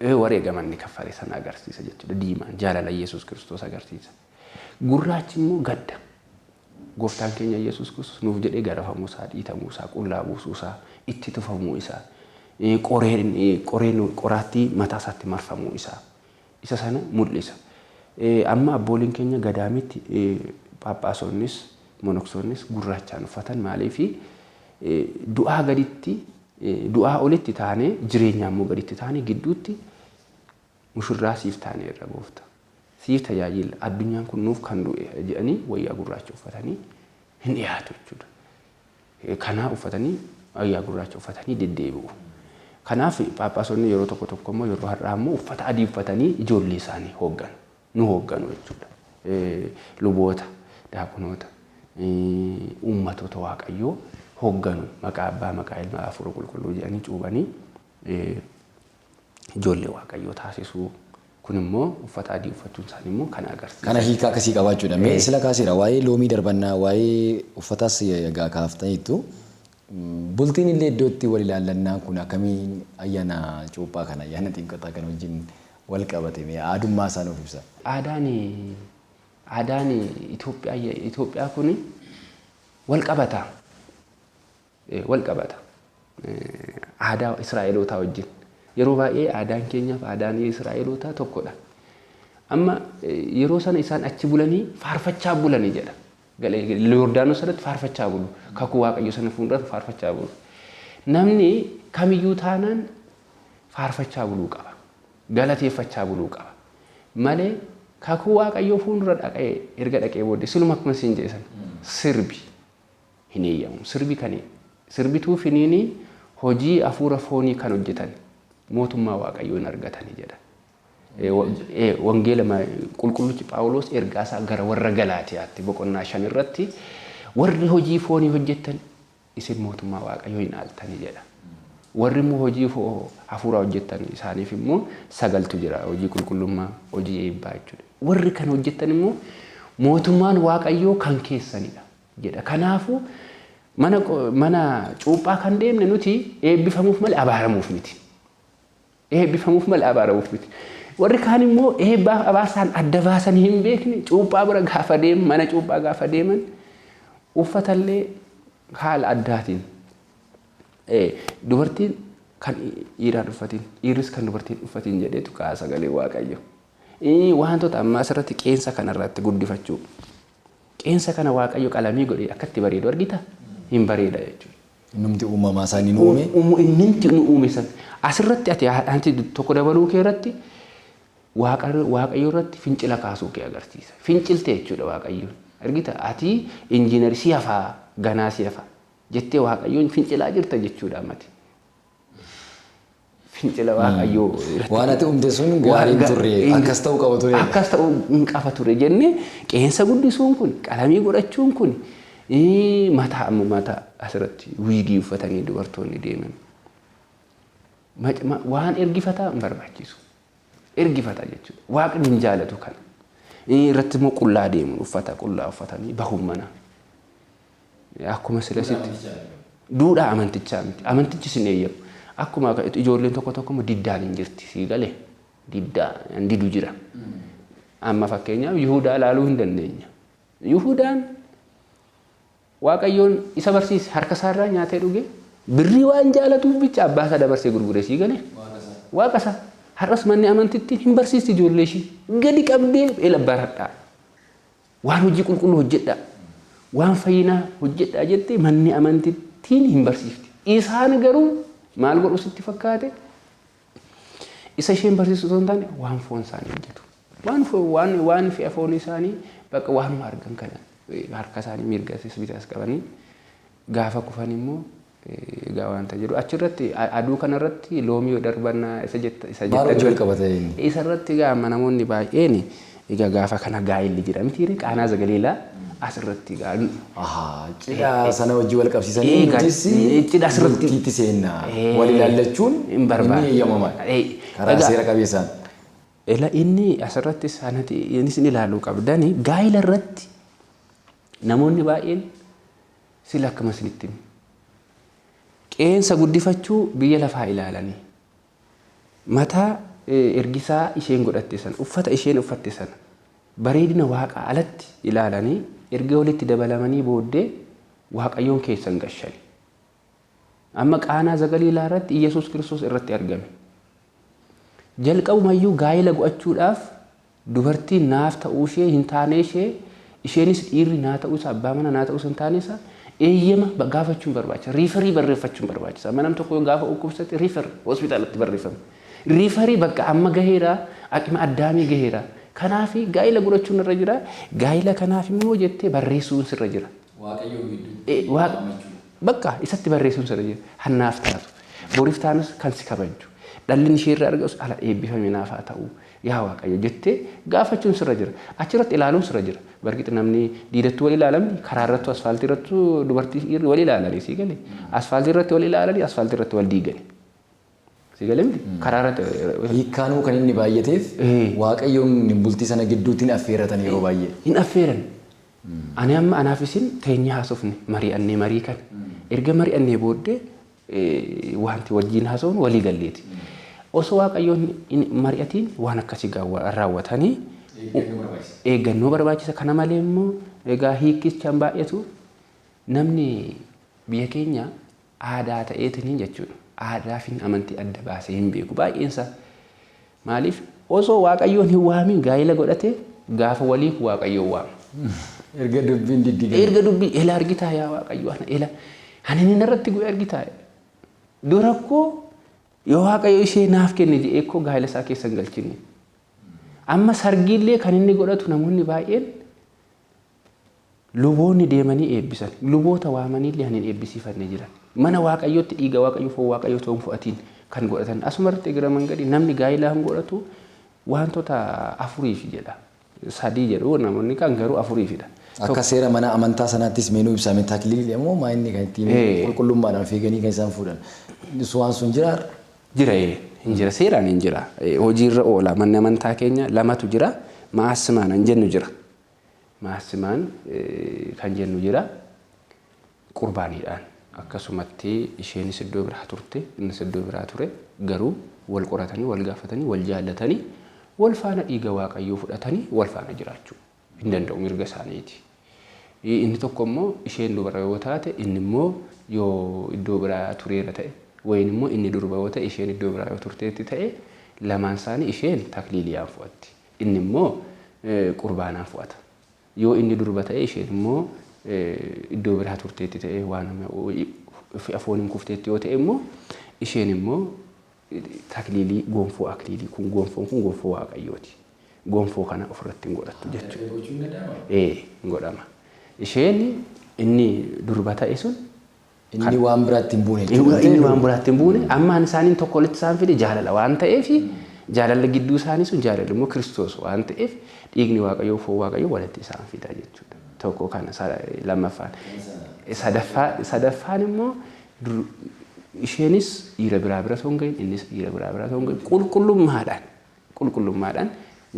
Wareegamanni kaffale sana agarsiisa jechuudha. Diimaan jaalala Iyesuus Kiristoos agarsiisa. Gurraachi immoo gadda. Gooftaan keenya Iyesuus Kiristoos nuuf jedhee garafamuu isaa, dhiitamuu isaa, qullaa buusuu isaa, itti tufamuu isaa, qoraattii mataa isaatti marfamuu isaa. Isa sana mul'isa. Amma abbooliin keenya gadaamitti phaaphaasonnis monoksoonnis gurraachaan uffatan maaliif du'aa gaditti du'aa olitti taanee jireenyaa immoo gaditti taanee gidduutti mushurraa siif taanee irra goofta. Siif tajaajila addunyaan kun nuuf kan du'e jedhanii wayyaa gurraacha uffatanii hin dhiyaatu jechuudha. Kanaa uffatanii wayyaa gurraacha uffatanii deddeebi'u. Kanaaf phaaphaasonni yeroo tokko tokko immoo yeroo har'aa immoo uffata adii uffatanii ijoollee isaanii hoogganu. Nu hoogganu jechuudha. Luboota, daaqonoota, uummatoota waaqayyoo hoogganu maqaa abbaa maqaa ilmaa hafuura qulqulluu jedhanii cuubanii ijoollee waaqayyoo taasisuu. Kun immoo uffata adii uffachuun isaanii immoo kan agarsiisa. Kana
hiikaa akkasii qabaachuudha. Mee sila kaaseera waa'ee loomii darbannaa waa'ee uffatas egaa kaaftaniitu bultiin illee iddootti wal ilaallannaan kun akkamiin ayyaana cuuphaa kana ayyaana xinqataa kan wajjin wal qabate mee aadummaa isaa nuuf ibsa. Aadaan Itoophiyaa kun wal qabata. Aadaa Israa'elootaa wajjin. Yeroo baay'ee aadaan keenyaaf aadaan Israa'elootaa tokkodha. Amma yeroo sana isaan achi bulanii faarfachaa bulanii jedha. Yordaanos sanatti faarfachaa bulu. Kakuu waaqayyo sana fuuldura faarfachaa bulu. Namni kamiyyuu taanaan faarfachaa buluu qaba. Galateeffachaa buluu qaba. Malee kakuu waaqayyoo fuuldura dhaqee erga dhaqee booddee siluma akkuma isin jedhan sirbi hin eeyyamu. Sirbituu finiinii hojii hafuura foonii kan hojjetan mootummaa waaqayyoon argatanii jedha. Wangeela qulqulluchi Phaawulos ergaasaa gara warra Galaatiyaatti boqonnaa 5 irratti warri hojii foonii hojjetan isin mootummaa waaqayyoo hin aaltanii jedha. Warri immoo hojii hafuuraa hojjetan isaaniif immoo 9tu jira. Hojii qulqullummaa, hojii eebbaa jechuudha. Warri kan hojjetan immoo mootummaan waaqayyoo kan keessanidha jedha. Kanaafuu mana cuuphaa kan deemne nuti eebbifamuuf malee abaaramuuf miti. Eebbifamuuf malee abaaramuuf miti. Warri kaan immoo eebbaa abaasaan adda baasanii hin beekne cuuphaa bira gaafa deeman mana cuuphaa gaafa deeman uffatallee haala addaatiin dubartiin kan dhiiraan uffatiin dhiirris kan dubartiin uffatiin jedheetu ka'a sagalee waaqayyo. Wantoota ammaa asirratti qeensa kanarratti guddifachuu. Qeensa kana waaqayyo qalamii godhee akkatti bareedu argita hin bareeda jechuudha. Innumti uumamaa isaanii nu uume.
Innumti nu uume san asirratti ati tokko dabaluu kee irratti waaqayyo irratti fincila kaasuu kee agarsiisa. Fincilte jechuudha waaqayyoon. Argita ati injiinar siyafaa ganaa siyafa jettee waaqayyoon fincilaa jirta jechuudha mati. Fincila waaqayyoo
waan ati umte sun gaariin turre akkas ta'uu qaba ture.
Akkas ta'uu hin qaba ture jennee qeensa guddisuun kun qalamii godhachuun kun mataa asirratti wiigii uffatanii dubartoonni deeman. Waan ergifataa hin barbaachisu. Ergifata jechuudha. Waaqni hin jaalatu kana. Irratti immoo qullaa deemuun uffata qullaa uffatanii bahuun mana. Akkuma silasitti duudhaa amantichaa miti. Amantichi sin eeyyamu. Akkuma ijoolleen tokko immoo diddaan hin jirti sii galee diddaan didu jira. Amma fakkeenyaaf Yihuudaa ilaaluu hin dandeenya. Yihuudaan Waaqayyoon isa barsiise harka isaarraa nyaatee dhugee birrii waan jaalatuuf bicha abbaa isaa dabarsee gurguree sii galee. Waaqa isaa har'as manni amantitti hin barsiisti ijoollee ishii gadi qabdee eela baradhaa. Waan hojii qulqulluu hojjedhaa. Waan fayyinaa hojjedhaa jettee manni amantittiin hin barsiifti. Isaan garuu maal godhu sitti fakkaate? Isa isheen barsiisu osoo hin taane waan foon isaanii hojjetu. Waan fe'a foon isaanii bakka waanuma argan kana harka isaanii mirga bitaas qabanii gaafa kufan immoo egaa wanta jedhu achirratti aduu kanarratti loomii darbannaa isa jettan isarratti gaama namoonni baay'een egaa gaafa kana gaa'illi jira miti Qaanaa Zagaleelaa asirratti gaa'illi.
Cidha sana hojii wal qabsiisanii cidha asirratti itti seenna wal ilaallachuun hin eeyyamamaa karaa seera qabeessaan.
Inni asirratti sanatti innis ni ilaaluu qabdani gaa'ila irratti namoonni baay'een sila akkuma isinitti qeensa guddifachuu biyya lafaa ilaalanii mataa ergisaa isheen godhatte sana uffata isheen uffatte sana bareedina waaqa alatti ilaalanii erga walitti dabalamanii booddee waaqayyoon keessan gashani. Amma Qaanaa Zagaleelaa irratti Iyesuus Kiristoos irratti argame. Jalqabumayyuu gaa'ila go'achuudhaaf dubartiin naaf ta'uu ishee hin taane isheenis dhiirri naa ta'uusa abbaa mana naa ta'uusa hin taaneessa eeyyama gaafachuun barbaachisa. Riifarii barreeffachuun barbaachisa. Manam tokko gaafa dhukkubsate riifari hospitaalatti barreeffame. Riifarii bakka amma gaheera aqima addaamii gaheera. Kanaaf gaa'ila godhachuun irra jira. Gaa'ila kanaaf immoo jettee barreessuun sirra jira. Bakka isatti barreessuun sirra jira. Hannaaf taatu. Boriif taanus kan si kabaju. Dhalli ishee irraa argamus ala eebbifame naaf haa ta'u. Yaa Waaqayyo jettee gaafachuun sirra jira. Achirratti ilaaluun sirra jira. Barqixi namni diidattuu wal ilaalamni karaa irratti asfaaltii irratti dubartii wal ilaalanii sii galee asfaaltii irratti wal ilaalanii asfaaltii irratti wal diiganii sii galee miti karaa irratti.
Hiikkaanuu kan inni baay'ateef Waaqayyoon bultii sana gidduutti affeeratan yeroo baay'ee.
Hin affeeran. Ani amma anaaf isin teenyee haasofne mari'annee marii kan erga mari'annee booddee wanti wajjin haasofnu walii galleeti. Osoo Waaqayyoon mari'atiin waan akkasii raawwatanii eeggannoo barbaachisa. Kana malee immoo egaa hiikkichaan baay'atu namni biyya keenya aadaa ta'eetiin jechuudha. Aadaa fi amantii adda baasee hin beeku baay'eensa. Maaliif osoo Waaqayyoon hin waamin gaa'ila godhate gaafa walii Waaqayyoon waama.
Erga dubbiin diddigaa.
Erga dubbii ela argitaa yaa Waaqayyo ela ani irratti gu'ee argitaa. Dura koo yoo Waaqayyo ishee naaf kenne jedhee koo gaa'ila isaa keessa hin galchine. Amma sargiillee kan inni godhatu namoonni baay'een luboonni deemanii eebbisan. Luboota waamaniillee kan hin eebbisiifanne jiran. Mana Waaqayyootti dhiiga Waaqayyoo foon Waaqayyoo ta'uun fudhatiin kan godhatan. Asumarratti gara mangadi namni gaa'ilaa hin godhatu wantoota afuriif jedha. Sadii jedhu namoonni kan garuu afuriifidha.
Akka seera mana amantaa sanaattis meenuu ibsame takliilii immoo maa inni kan ittiin qulqullummaadhaan fiiganii kan isaan fuudhan. Waan sun jira.
Jira hin jira seeraan hin jira. Hojiirra oola manni amantaa keenya lamatu jira. Maasimaan kan jennu jira. Maasimaan kan jennu jira. Qurbaaniidhaan akkasumatti isheenis iddoo biraa turte innis iddoo biraa ture garuu wal qoratanii wal gaafatanii wal jaallatanii wal faana dhiiga Waaqayyoo fudhatanii wal faana jiraachuu hin danda'u mirga isaaniiti. Inni tokko immoo isheen dubara yoo taate inni immoo yoo iddoo biraa tureera ta'e wayin immoo inni durba yoo ta'e isheen iddoo biraa yoo turteetti ta'e lamaan isaanii isheen takliiliyaan fudhatti inni immoo qurbaanaan fudhata. Yoo inni durba ta'e isheen immoo iddoo biraa turteetti ta'e waan afooniin kufteetti yoo ta'e immoo isheen immoo takliilii gonfoo akliilii kun gonfoo Waaqayyooti. Gonfoo kana ofirratti hin godhattu jechuudha. Hin godhama. Isheen inni durba ta'e sun
Inni waan biraatti hin buune.
Inni waan biraatti hin buune ammaan isaaniin tokko walitti isaan fide jaalala waan ta'eef jaalala gidduu isaanii sun jaalala immoo Kiristoos waan ta'eef dhiigni Waaqayyoo foon Waaqayyoo walitti isaan fida jechuudha. Tokko kana lammaffaan. Sadaffaan immoo isheenis dhiira biraa bira osoo hin gahin innis dhiira biraa bira osoo hin gahin qulqullummaadhaan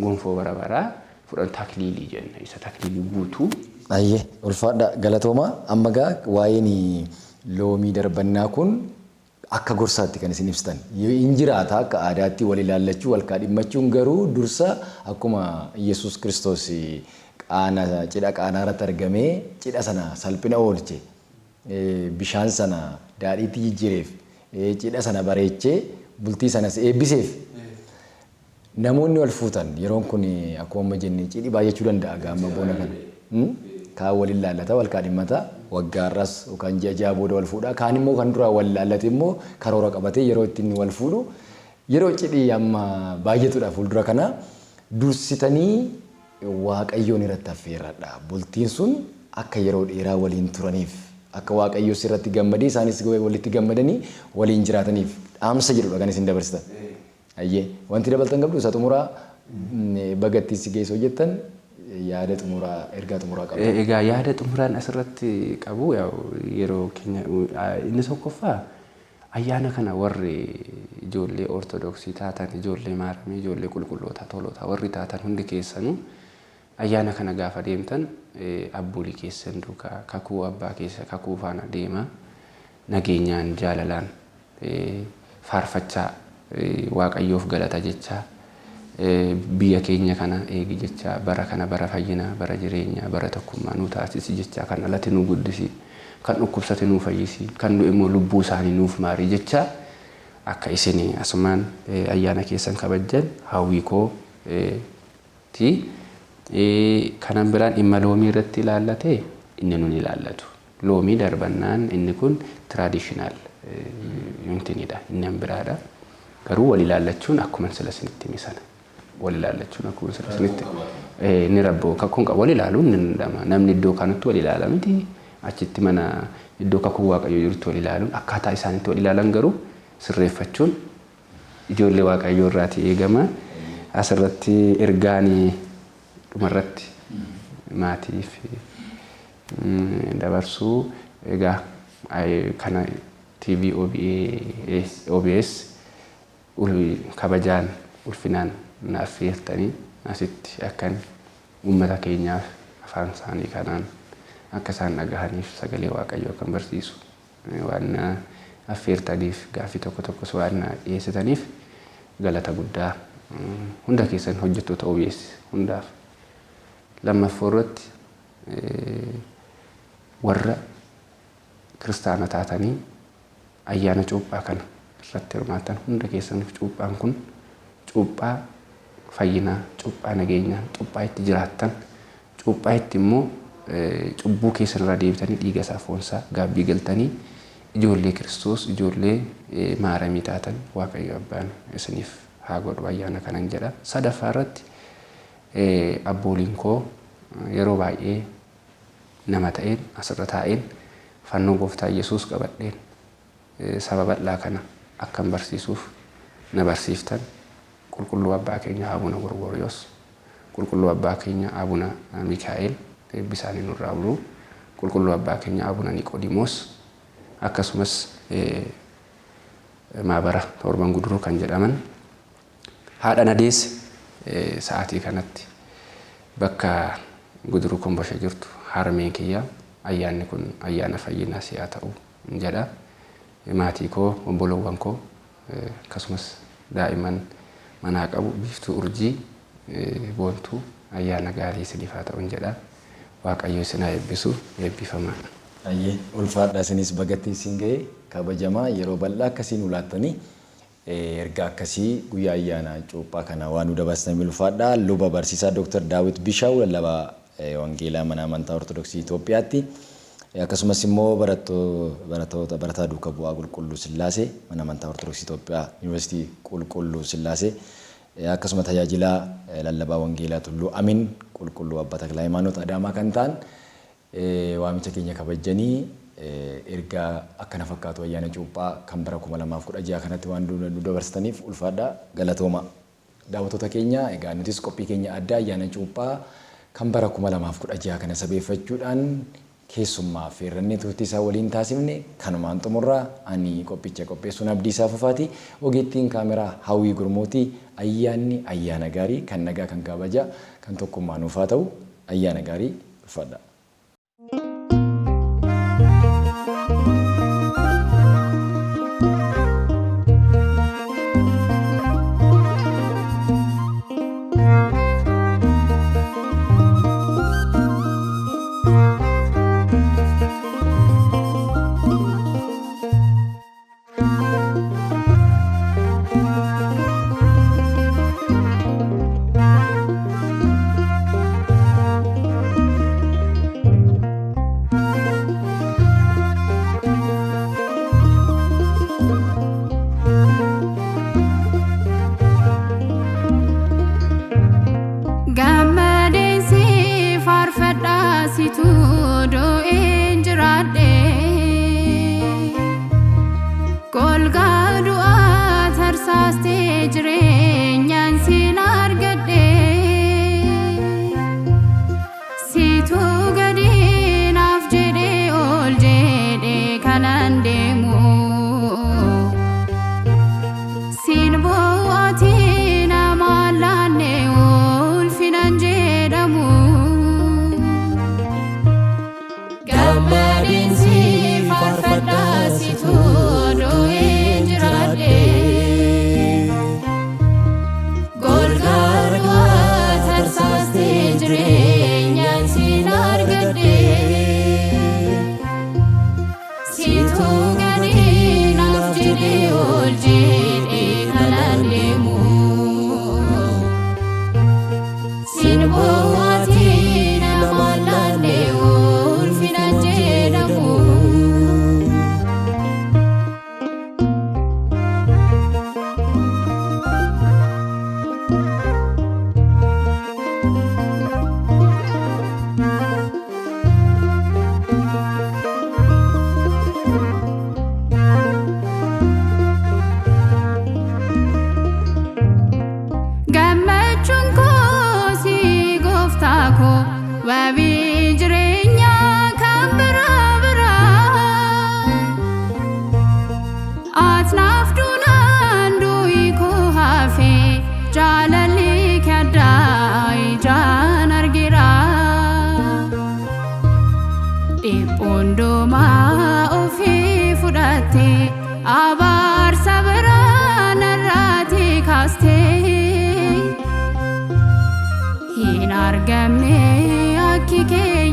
gonfoo bara baraa fudhan takliilii jenna isa takliilii guutuu.
Ayyee ulfaadha galatooma amma gaa waa'een loomii darbannaa kun akka gorsaatti kan isin ibsitan hin jiraata akka aadaatti wal ilaallachuu wal kaadhimmachuun garuu dursa akkuma Yesuus Kiristoos cidha qaanaa irratti argamee cidha sana salphina oolche bishaan sana daadhiitti jijjiireef cidha sana bareechee bultii sanas eebbiseef namoonni wal fuutan yeroon kun akkuma jenne cidhi baay'achuu danda'a gaamma boona kana. Kaan wal ilaallata wal kaadhimmata waggaarras yookaan ji'a booda wal fuudha kaan immoo kan dura wal ilaallate immoo karoora qabatee yeroo ittiin wal fuudhu yeroo cidhi amma baay'atudha fuuldura kana dursitanii Waaqayyoon irratti affeerradha. Bultiin sun akka yeroo dheeraa waliin turaniif akka Waaqayyoo irratti gammadee isaanis walitti gammadanii waliin jiraataniif dhaamsa jedhudha kan isin dabarsitan. Ayyee wanti dabaltan qabdu isa xumuraa bagattii si geessoo jettan yaada xumuraa ergaa xumuraa qabu.
Egaa yaada xumuraan asirratti qabu yeroo keenya inni tokkoffaa ayyaana kana warri ijoollee ortodoksii taatan ijoollee maaramii ijoollee qulqulloota toloota warri taatan hundi keessanuu ayyaana kana gaafa deemtan abboolii keessan duukaa kakuu abbaa keessa kakuu faana deema nageenyaan jaalalaan faarfachaa Waaqayyoof galata jechaa biyya keenya kana eegi jechaa bara kana bara fayyinaa bara jireenyaa bara tokkummaa nu taasisi jechaa kan alatti nu guddisi kan dhukkubsate nu fayyisi kan nu immoo lubbuu isaanii nuuf maarii jechaa akka isin asumaan ayyaana keessan kabajjan hawwii koo ti kanan biraan dhimma loomii irratti ilaallate inni nun ilaallatu loomii darbannaan inni kun traditional yuntinidha inni biraadha garuu wal ilaallachuun akkuma sila sinitti misana wal ilaallachuun akkuma sila sinitti ni rabboo kakkuun qaba wal ilaaluun ni danda'ama namni iddoo kanatti wal ilaala miti achitti mana iddoo kakkuu Waaqayyoo jirutti wal ilaaluun akkaataa isaanitti wal ilaalan garuu sirreeffachuun ijoollee Waaqayyoo irraati eegama asirratti ergaanii dhumarratti maatiif dabarsuu egaa kana TV OBS kabajaan ulfinaan naaf affeertanii asitti akkan uummata keenyaaf afaan isaanii kanaan akka isaan dhagahaniif sagalee Waaqayyoo kan barsiisu waan affeertaniif gaaffii tokko tokkos waan dhiyeessitaniif galata guddaa hunda keessan hojjettoota OBS hundaaf lammaffaa irratti warra kiristaana taatanii ayyaana cuuphaa kana irratti hirmaatan hunda keessaniif cuuphaan kun cuuphaa fayyinaa cuuphaa nageenyaa cuuphaa itti jiraattan cuuphaa itti immoo cubbuu keessan irraa deebitanii dhiiga isaa foonsaa gaabbii galtanii ijoollee Kiristoos ijoollee maaramii taatan Waaqayyo abbaan isiniif haa godhu ayyaana kanan jedha. Sadaffaa irratti abbooliin koo yeroo baay'ee nama ta'een asirra taa'een fannoo gooftaa Yesuus qabadheen saba bal'aa kana akkan barsiisuuf na barsiiftan qulqulluu abbaa keenya Abuna Gorgoryoos qulqulluu abbaa keenya Abuna Mikaa'el eebbisaanii nurraa bulu qulqulluu abbaa keenya Abuna Niqoodimoos akkasumas maabara torban guduruu kan jedhaman haadha nadeesse sa'aatii kanatti bakka guduruu kombosha jirtu harmee kiyya ayyaanni kun ayyaana fayyinaa siyaa ta'u jedha maatii koo obboloowwan koo akkasumas daa'imman manaa qabu biiftuu urjii boontuu ayyaana gaarii isiniif haa ta'u jedha Waaqayyo isin haa eebbisu eebbifamaa.
Ayyee ulfaadha isinis bagattii isin ga'e kabajamaa yeroo bal'aa akkasiin ulaattanii ergaa akkasii guyyaa ayyaana cuuphaa kana waan nu dabarsitanii ulfaadha. Luba barsiisaa Dr. Daawit Bishaw lallabaa wangeelaa mana amantaa Ortodoksii Itoophiyaatti akkasumas immoo barataa duukaa bu'aa Qulqulluu Sillaasee mana amantaa Ortodoksii Itoophiyaa Yuunivarsiitii Qulqulluu Sillaasee akkasuma tajaajilaa lallabaa wangeelaa Tulluu Amin Qulqulluu Abbaa Taklaa Hayimaanoot Adaamaa kan ta'an waamicha keenya kabajanii ergaa akkana fakkaatu ayyaana cuuphaa kan bara 2016 kanatti waan nu dabarsitaniif ulfaadhaa galatooma. Daawwattoota keenya egaa nutis qophii keenya addaa ayyaana cuuphaa kan bara 2016 kana sabeeffachuudhaan keessummaa affeerrannee turtii isaa waliin taasifne kanumaan xumurraa ani qophicha qopheessuun Abdiisaa Fufaati ogeettiin kaameraa Hawwii Gurmuutii ayyaanni ayyaana gaarii kan nagaa kan kabaja kan tokkummaa nuuf haa ta'u ayyaana gaarii ulfaadhaa.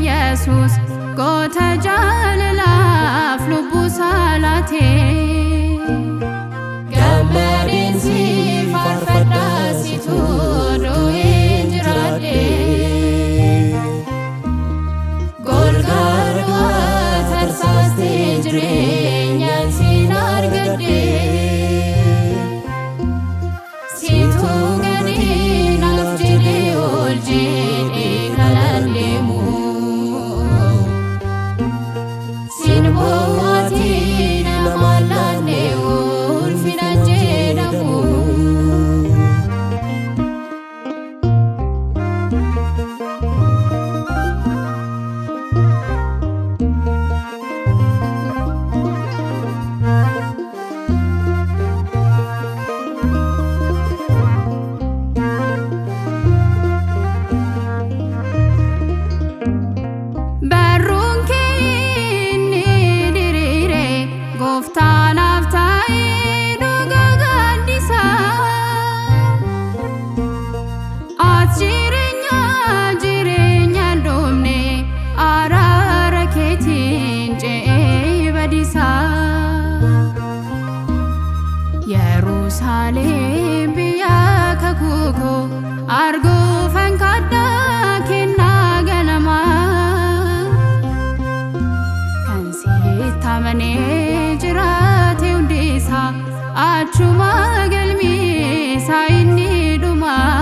Yesus goota jaalalaaf lubbuu saalaatee gammadiin si faarfadhaa situ doo'een jiraadhee golgaaraa tarsaastee jireenyaan siin argadhee situ gadii naaf jedhee ol jedhee kalaan deemu. Yerusaalem biyya kakuko arguufan kadhaa kennaa ganamaa kan sitti amanee jiraate hundisaa achuma galmeessaa inni dhumaa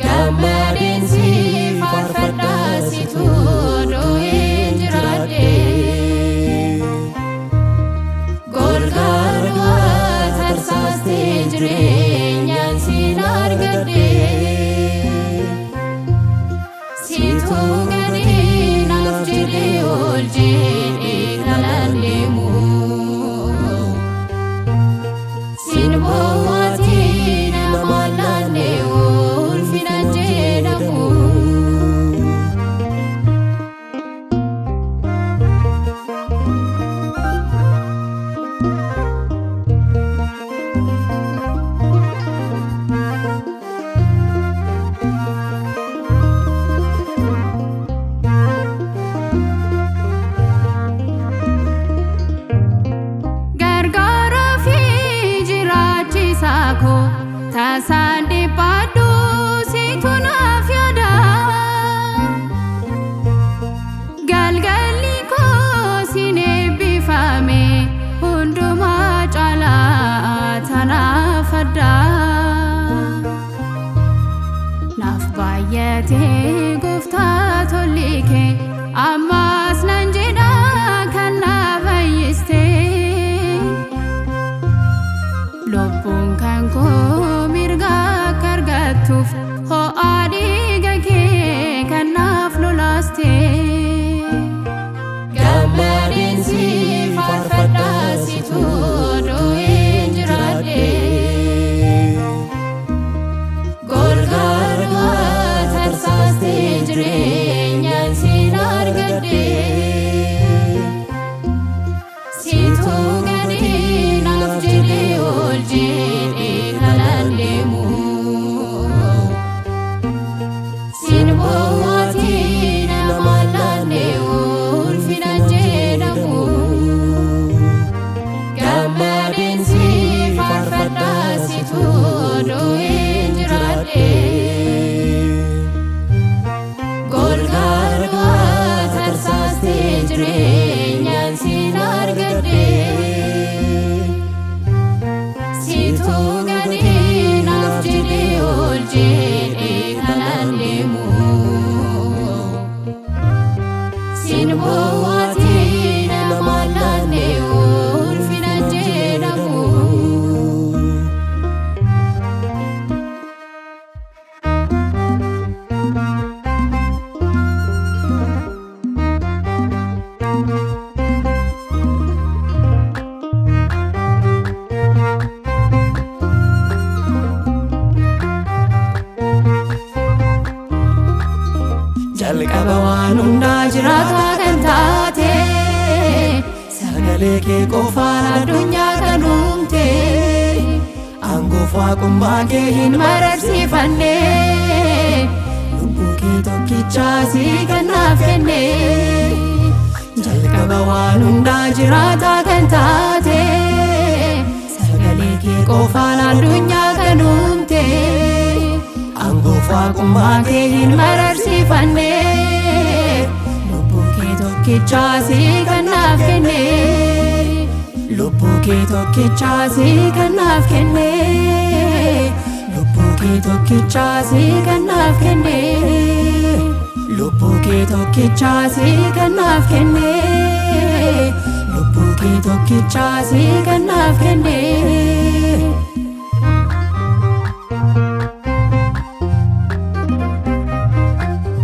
gammadiin si faarfadhaa situ doo'een jiraadhee. argadhee situu gadhee naaf jedhee ol jedhee kanan deemu sin bohaatii nama laannee ulfina jedhamu. Tasande padu situ naaf yaada galgalli koo sin eebbifame hundumaa caalaa tanaaf adda naaf baay'atee gooftaa tolli kee ammas nan jedha kan na fayyiste lubbuun kan koo ho'aa dhiiga kee kan naaf lolaaste gammadeen si faarfadhaa situu du'een jiraadhe golgaaraa tarsaaste jireenyaan sin argadhe situu gadhee naaf jedhee ol jedhee kanan deemu bohaatii nama laannee ulfina jedhamu gammadeen si faarfadhaa situu du'een jiraadhe golgaaraa tarsaaste jireenyaan sin argadhe situu gadhee naaf jedhee ol jedhee kanan deemu sin bohaatii nama laannee ulfina jedhamu. Jalqaba waan hundaa jiraataa kan taate sagalee kee qofaan addunyaa kan uumte aangoof waaqummaa kee hin mararsiifanne lubbuu kee tokkichaa si kan naaf kenne jalqaba waan hundaa jiraataa kan taate sagalee kee qofaan addunyaa kan uumte aangoof waaqummaa kee hin mararsiifanne lubbuu kee tokkichaa si kan naaf kenne lubbuu kee tokkichaa si kan naaf kenne lubbuu kee tokkichaa si kan naaf kenne lubbuu kee tokkichaa si kan naaf kenne lubbuu kee tokkichaa si kan naaf kenne.